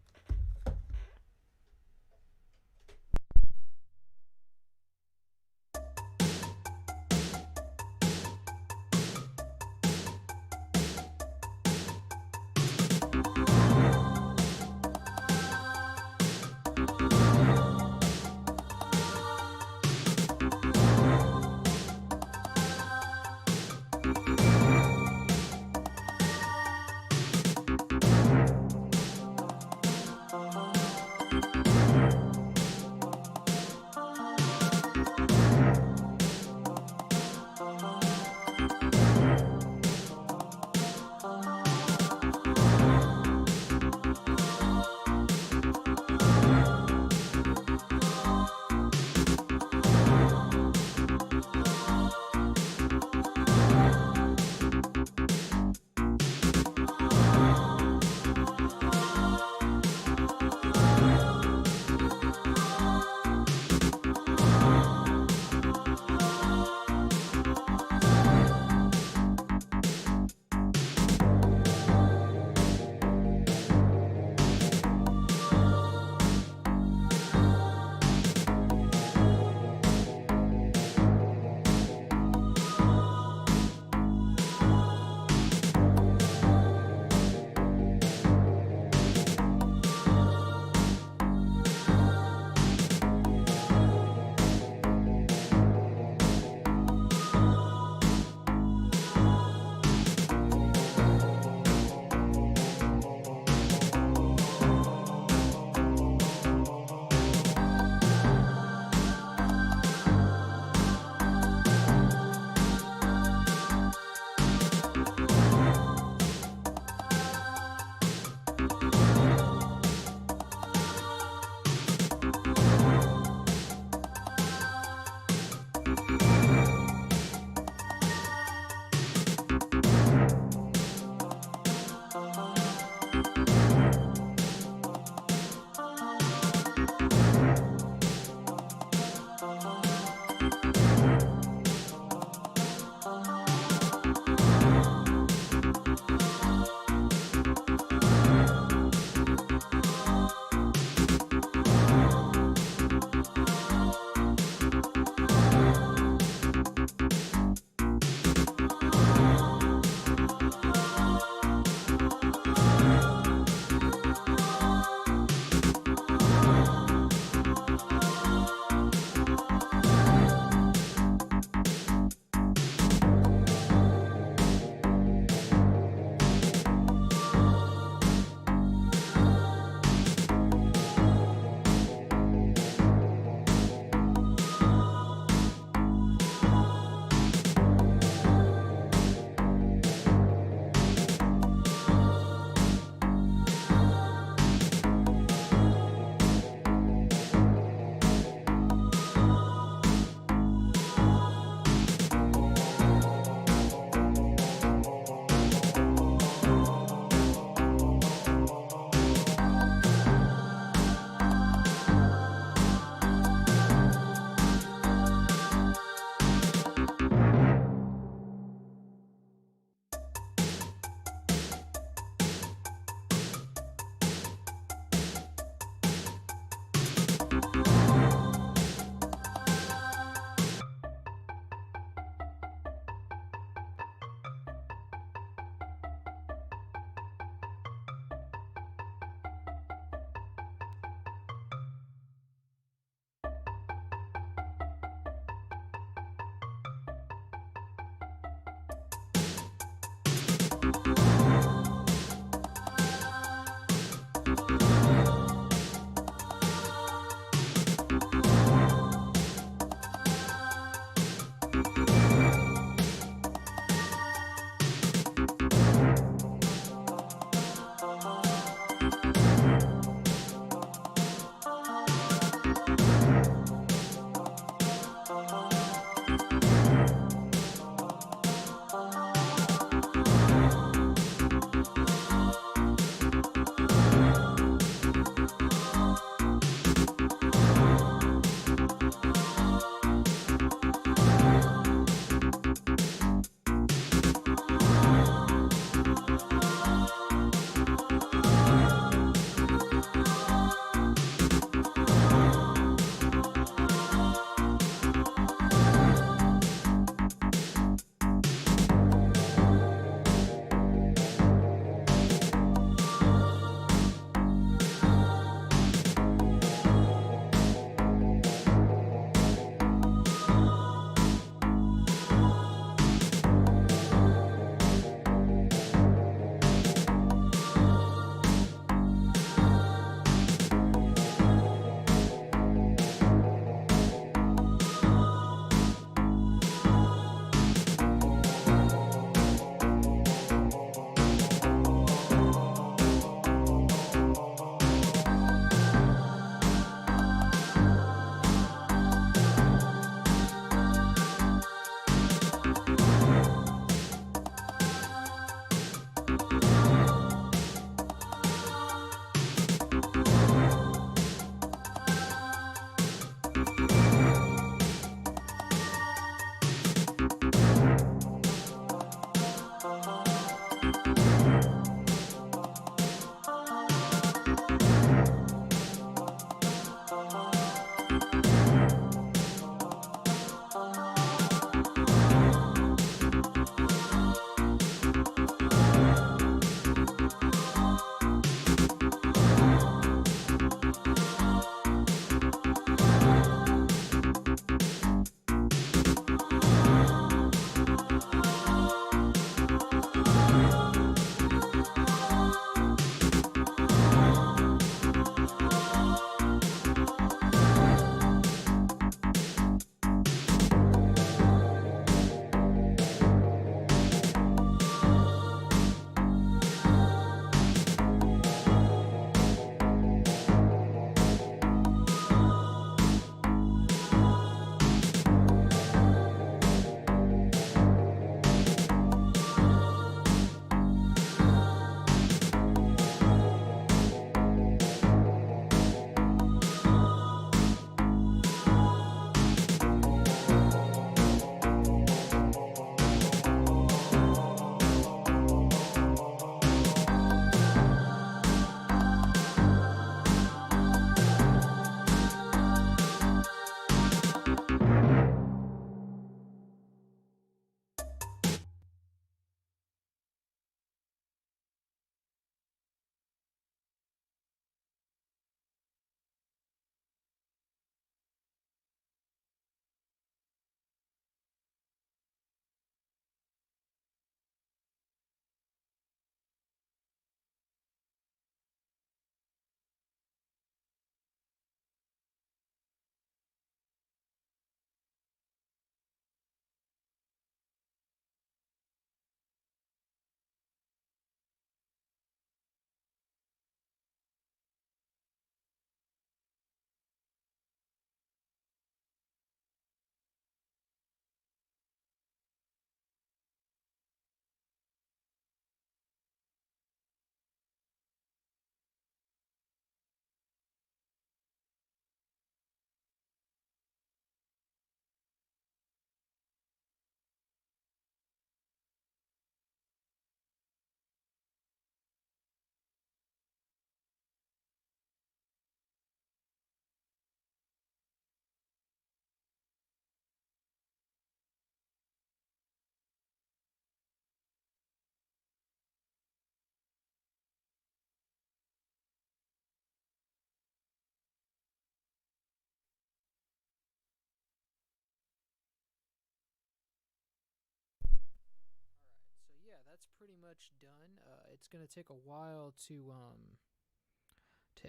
that's pretty much done. It's gonna take a while to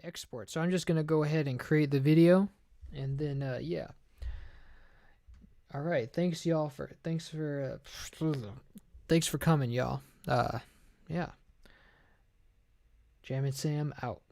export, so I'm just gonna go ahead and create the video, and then yeah. All right, thanks for coming, y'all. Yeah. Jam and Sam out.